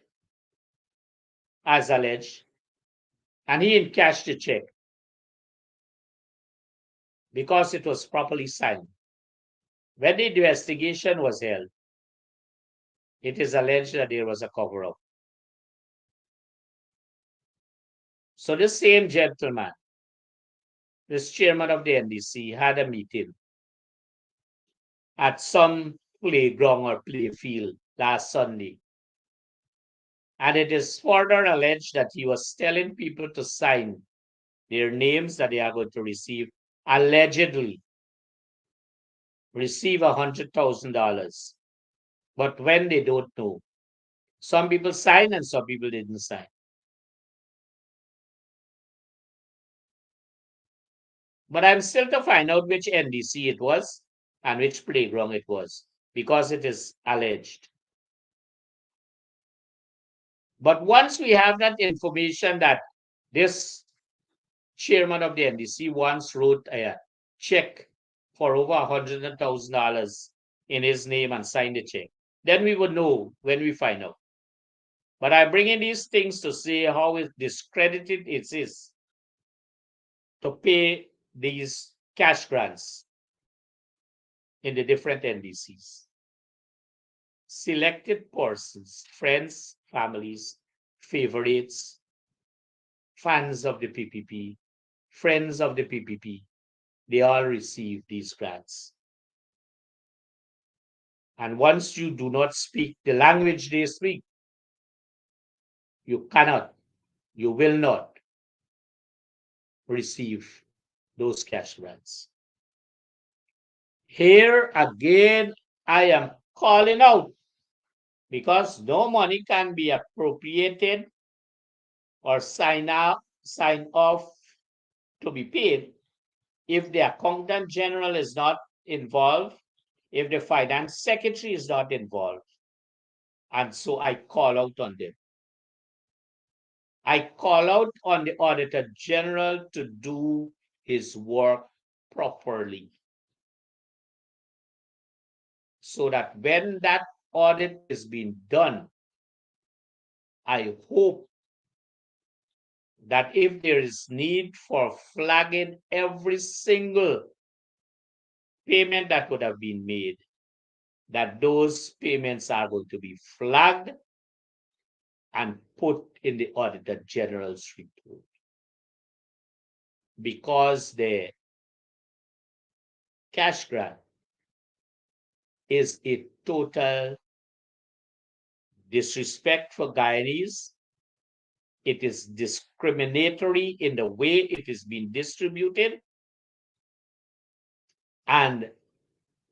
as alleged, and he encashed the check because it was properly signed. When the investigation was held, it is alleged that there was a cover up. So this same gentleman, this chairman of the NDC, had a meeting at some playground or playfield last Sunday. And it is further alleged that he was telling people to sign their names that they are going to receive, allegedly receive $100,000. But when they don't know, some people sign and some people didn't sign. But I'm still to find out which NDC it was and which playground it was, because it is alleged. But once we have that information that this chairman of the NDC once wrote a check for over $100,000 in his name and signed the check, then we would know when we find out. But I bring in these things to say how discredited it is to pay these cash grants in the different NDCs. Selected persons, friends, families, favorites, fans of the PPP, friends of the PPP, they all receive these grants. And once you do not speak the language they speak, you cannot, you will not receive those cash grants. Here again, I am calling out, because no money can be appropriated or sign off to be paid if the accountant general is not involved, if the finance secretary is not involved. And so I call out on them. I call out on the Auditor General to do his work properly, so that when that audit is being done, I hope that if there is need for flagging every single payment that would have been made, that those payments are going to be flagged and put in the Auditor General's report. Because the cash grant is a total disrespect for Guyanese. It is discriminatory in the way it is being distributed, and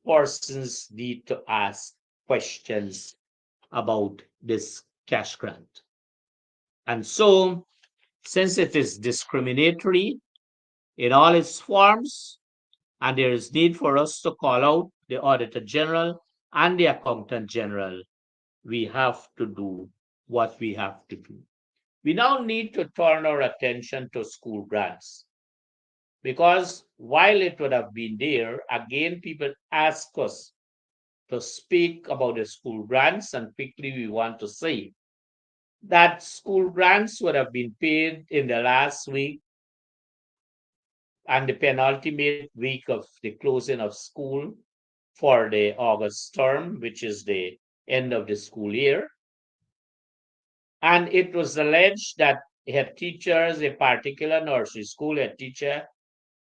persons need to ask questions about this cash grant. And so, since it is discriminatory in all its forms, and there is need for us to call out the Auditor General and the Accountant General, we have to do what we have to do. We now need to turn our attention to school grants because while it would have been there, again, people ask us to speak about the school grants, and quickly we want to say that school grants would have been paid in the last week and the penultimate week of the closing of school for the August term, which is the end of the school year. And it was alleged that head teachers, a particular nursery school head teacher,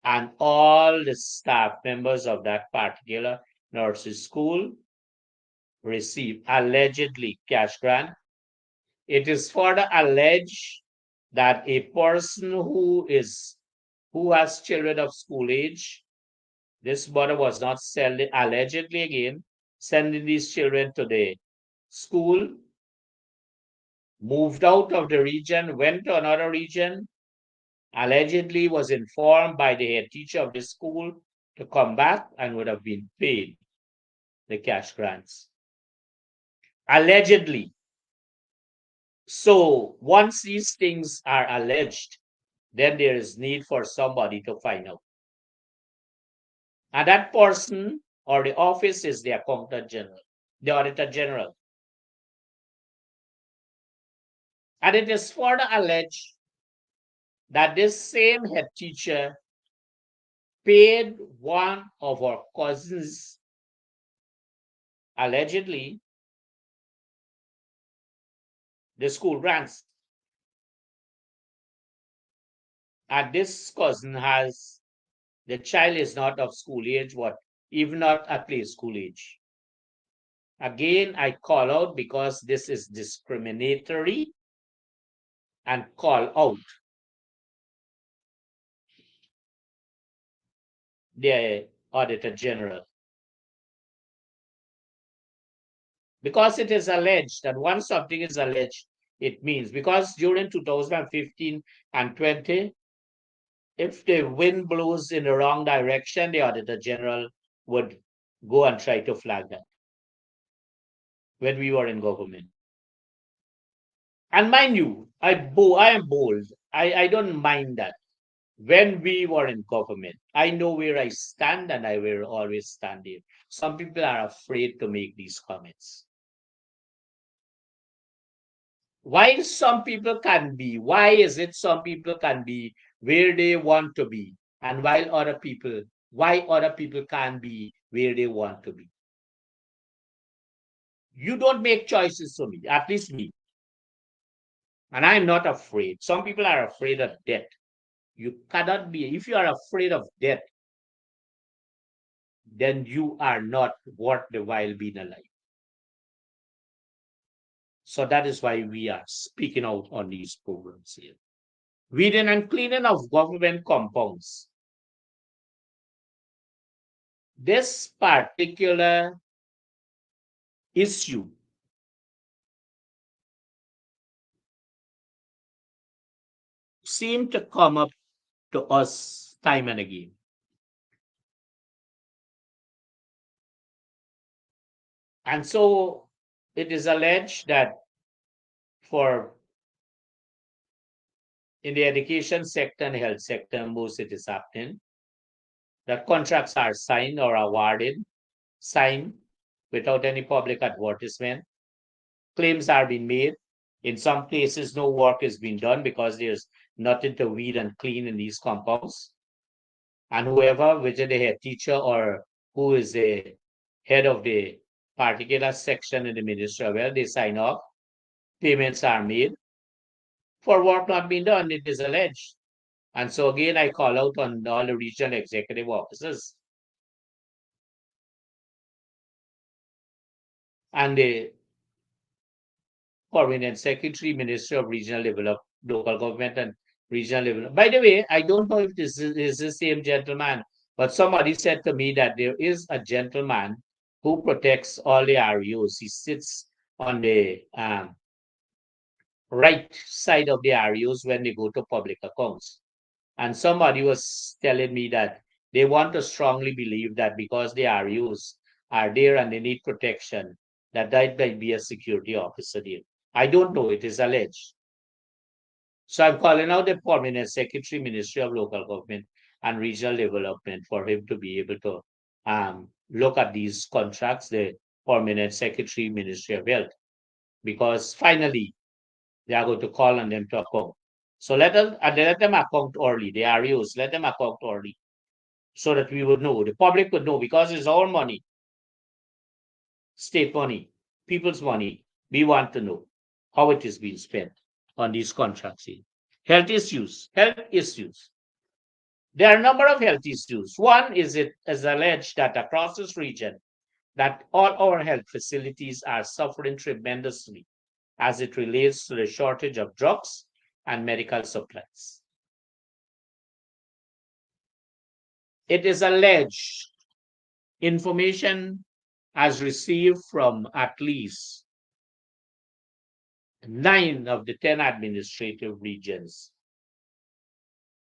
and all the staff members of that particular nursery school received allegedly cash grant. It is further alleged that a person who has children of school age, this mother was not sending, allegedly again, sending these children to the school, moved out of the region, went to another region, allegedly was informed by the head teacher of the school to come back and would have been paid the cash grants. Allegedly. So once these things are alleged, then there is need for somebody to find out. And that person or the office is the accountant general, the auditor general. And it is further alleged that this same head teacher paid one of our cousins, allegedly, the school grants. And this cousin has, the child is not of school age, what, even not at play school age. Again, I call out because this is discriminatory and call out the Auditor General. Because it is alleged, and once something is alleged, it means, because during 2015 and 20, if the wind blows in the wrong direction, the Auditor General would go and try to flag that when we were in government. And mind you, I am bold. I don't mind that. When we were in government, I know where I stand and I will always stand there. Some people are afraid to make these comments. Why some people can be? Why is it some people can be where they want to be, and why other people can't be where they want to be? You don't make choices for me, at least me. And I'm not afraid. Some people are afraid of death. You cannot be. If you are afraid of death, then you are not worth the while being alive. So that is why we are speaking out on these programs here. Weeding and cleaning of government compounds. This particular issue seemed to come up to us time and again. And so it is alleged that for in the education sector and health sector, most it is happening, that contracts are signed or awarded, signed without any public advertisement. Claims are being made. In some places, no work is being done because there's nothing to weed and clean in these compounds. And whoever, whether the head teacher or who is the head of the particular section in the ministry, well, they sign off, payments are made for work not being done, it is alleged. And so again, I call out on all the regional executive officers and the permanent secretary, Minister of Regional Development, Local Government and Regional Development. By the way, I don't know if this is the same gentleman, but somebody said to me that there is a gentleman who protects all the REOs. He sits on the right side of the REOs when they go to public accounts. And somebody was telling me that they want to strongly believe that because the REOs are there and they need protection, that might be a security officer there. I don't know, it is alleged. So I'm calling out the Permanent Secretary, Ministry of Local Government and Regional Development, for him to be able to look at these contracts, the Permanent Secretary, Ministry of Health, because finally they are going to call on them to account. So let them account early, the REOs, let them account early, so that we would know, the public would know, because it's our money, state money, people's money. We want to know how it is being spent on these contracts. Health issues. Health issues. There are a number of health issues. One is it is alleged that across this region, that all our health facilities are suffering tremendously as it relates to the shortage of drugs and medical supplies. It is alleged information as received from at least 9 of the 10 administrative regions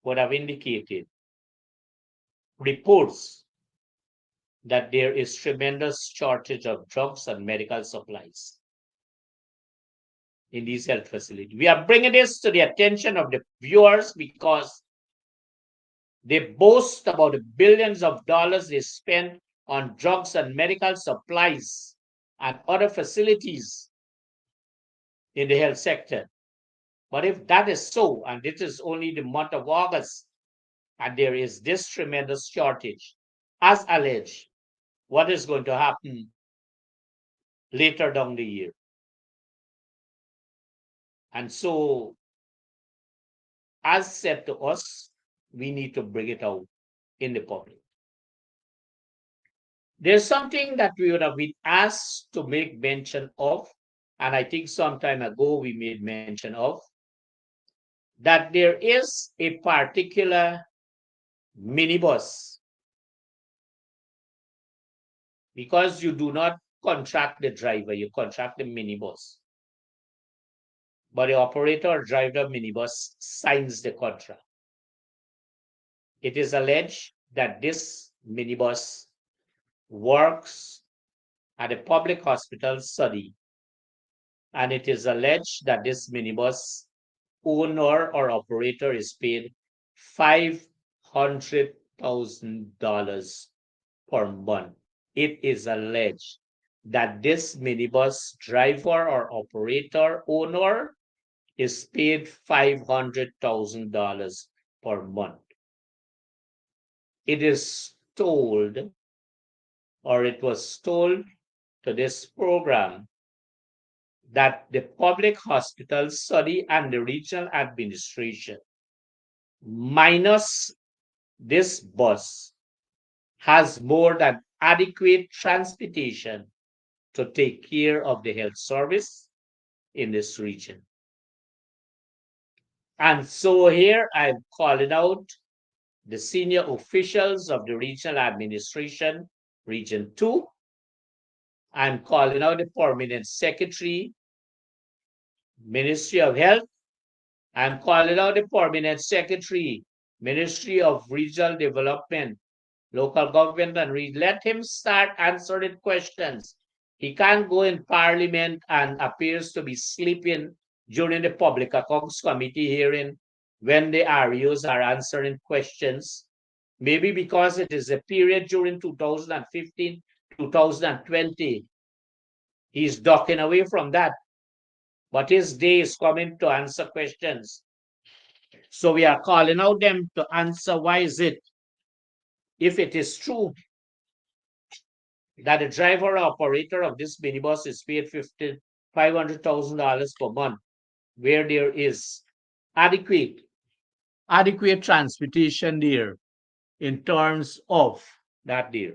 would have indicated reports that there is tremendous shortage of drugs and medical supplies in these health facilities. We are bringing this to the attention of the viewers because they boast about the billions of dollars they spend on drugs and medical supplies and other facilities in the health sector. But if that is so, and this is only the month of August, and there is this tremendous shortage, as alleged, what is going to happen later down the year? And so, as said to us, we need to bring it out in the public. There's something that we would have been asked to make mention of, and I think some time ago we made mention of, that there is a particular minibus, because you do not contract the driver, you contract the minibus. But the operator or driver of minibus signs the contract. It is alleged that this minibus works at a public hospital study, and it is alleged that this minibus owner or operator is paid $500,000 per month. It is alleged that this minibus driver or operator owner is paid $500,000 per month. It is told, or it was told to this program, that the public hospital study and the regional administration, minus this bus, has more than adequate transportation to take care of the health service in this region. And so here I'm calling out the senior officials of the regional administration, Region 2. I'm calling out the Permanent Secretary, Ministry of Health. I'm calling out the Permanent Secretary, Ministry of Regional Development, Local Government, and let him start answering questions. He can't go in Parliament and appears to be sleeping during the Public Accounts Committee hearing when the REOs are answering questions. Maybe because it is a period during 2015, 2020. He's ducking away from that. But his day is coming to answer questions. So we are calling out them to answer, why is it, if it is true that the driver or operator of this minibus is paid $500,000 per month, where there is adequate transportation there in terms of that there.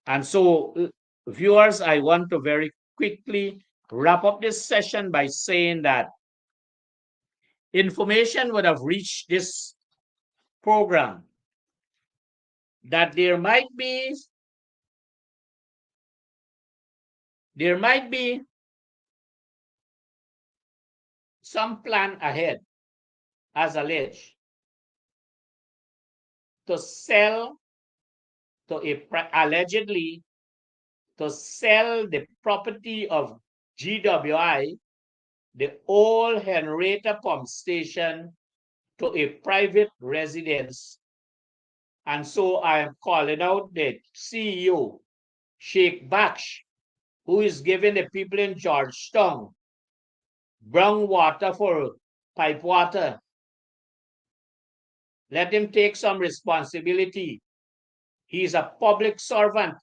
And so, viewers, I want to very quickly wrap up this session by saying that information would have reached this program that there might be some plan ahead, as alleged, to sell allegedly to sell the property of GWI, the old Henrietta Pump Station to a private residence. And so I am calling out the CEO, Sheikh Baksh, who is giving the people in Georgetown brown water for pipe water. Let him take some responsibility. He is a public servant.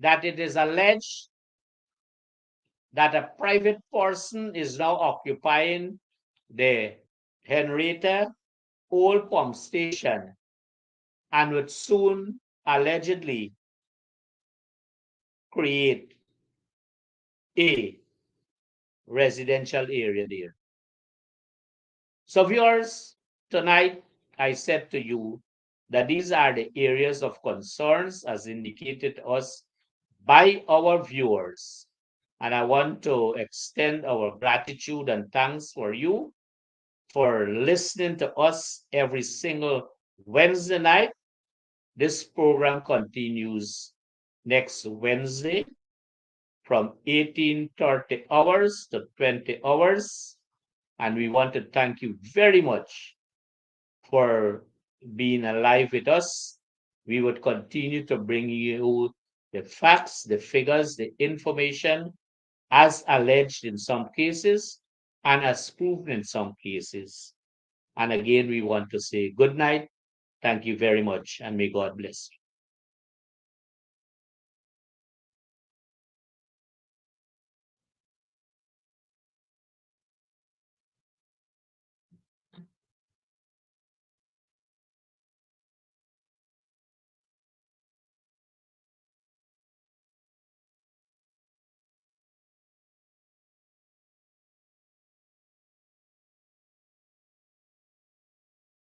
That it is alleged that a private person is now occupying the Henrietta old pump station and would soon allegedly create a residential area there. So viewers, tonight I said to you that these are the areas of concerns as indicated to us by our viewers. And I want to extend our gratitude and thanks for you for listening to us every single Wednesday night. This program continues next Wednesday from 18:30 hours to 20 hours. And we want to thank you very much for being alive with us. We would continue to bring you the facts, the figures, the information as alleged in some cases and as proven in some cases. And again, we want to say good night. Thank you very much, and may God bless you.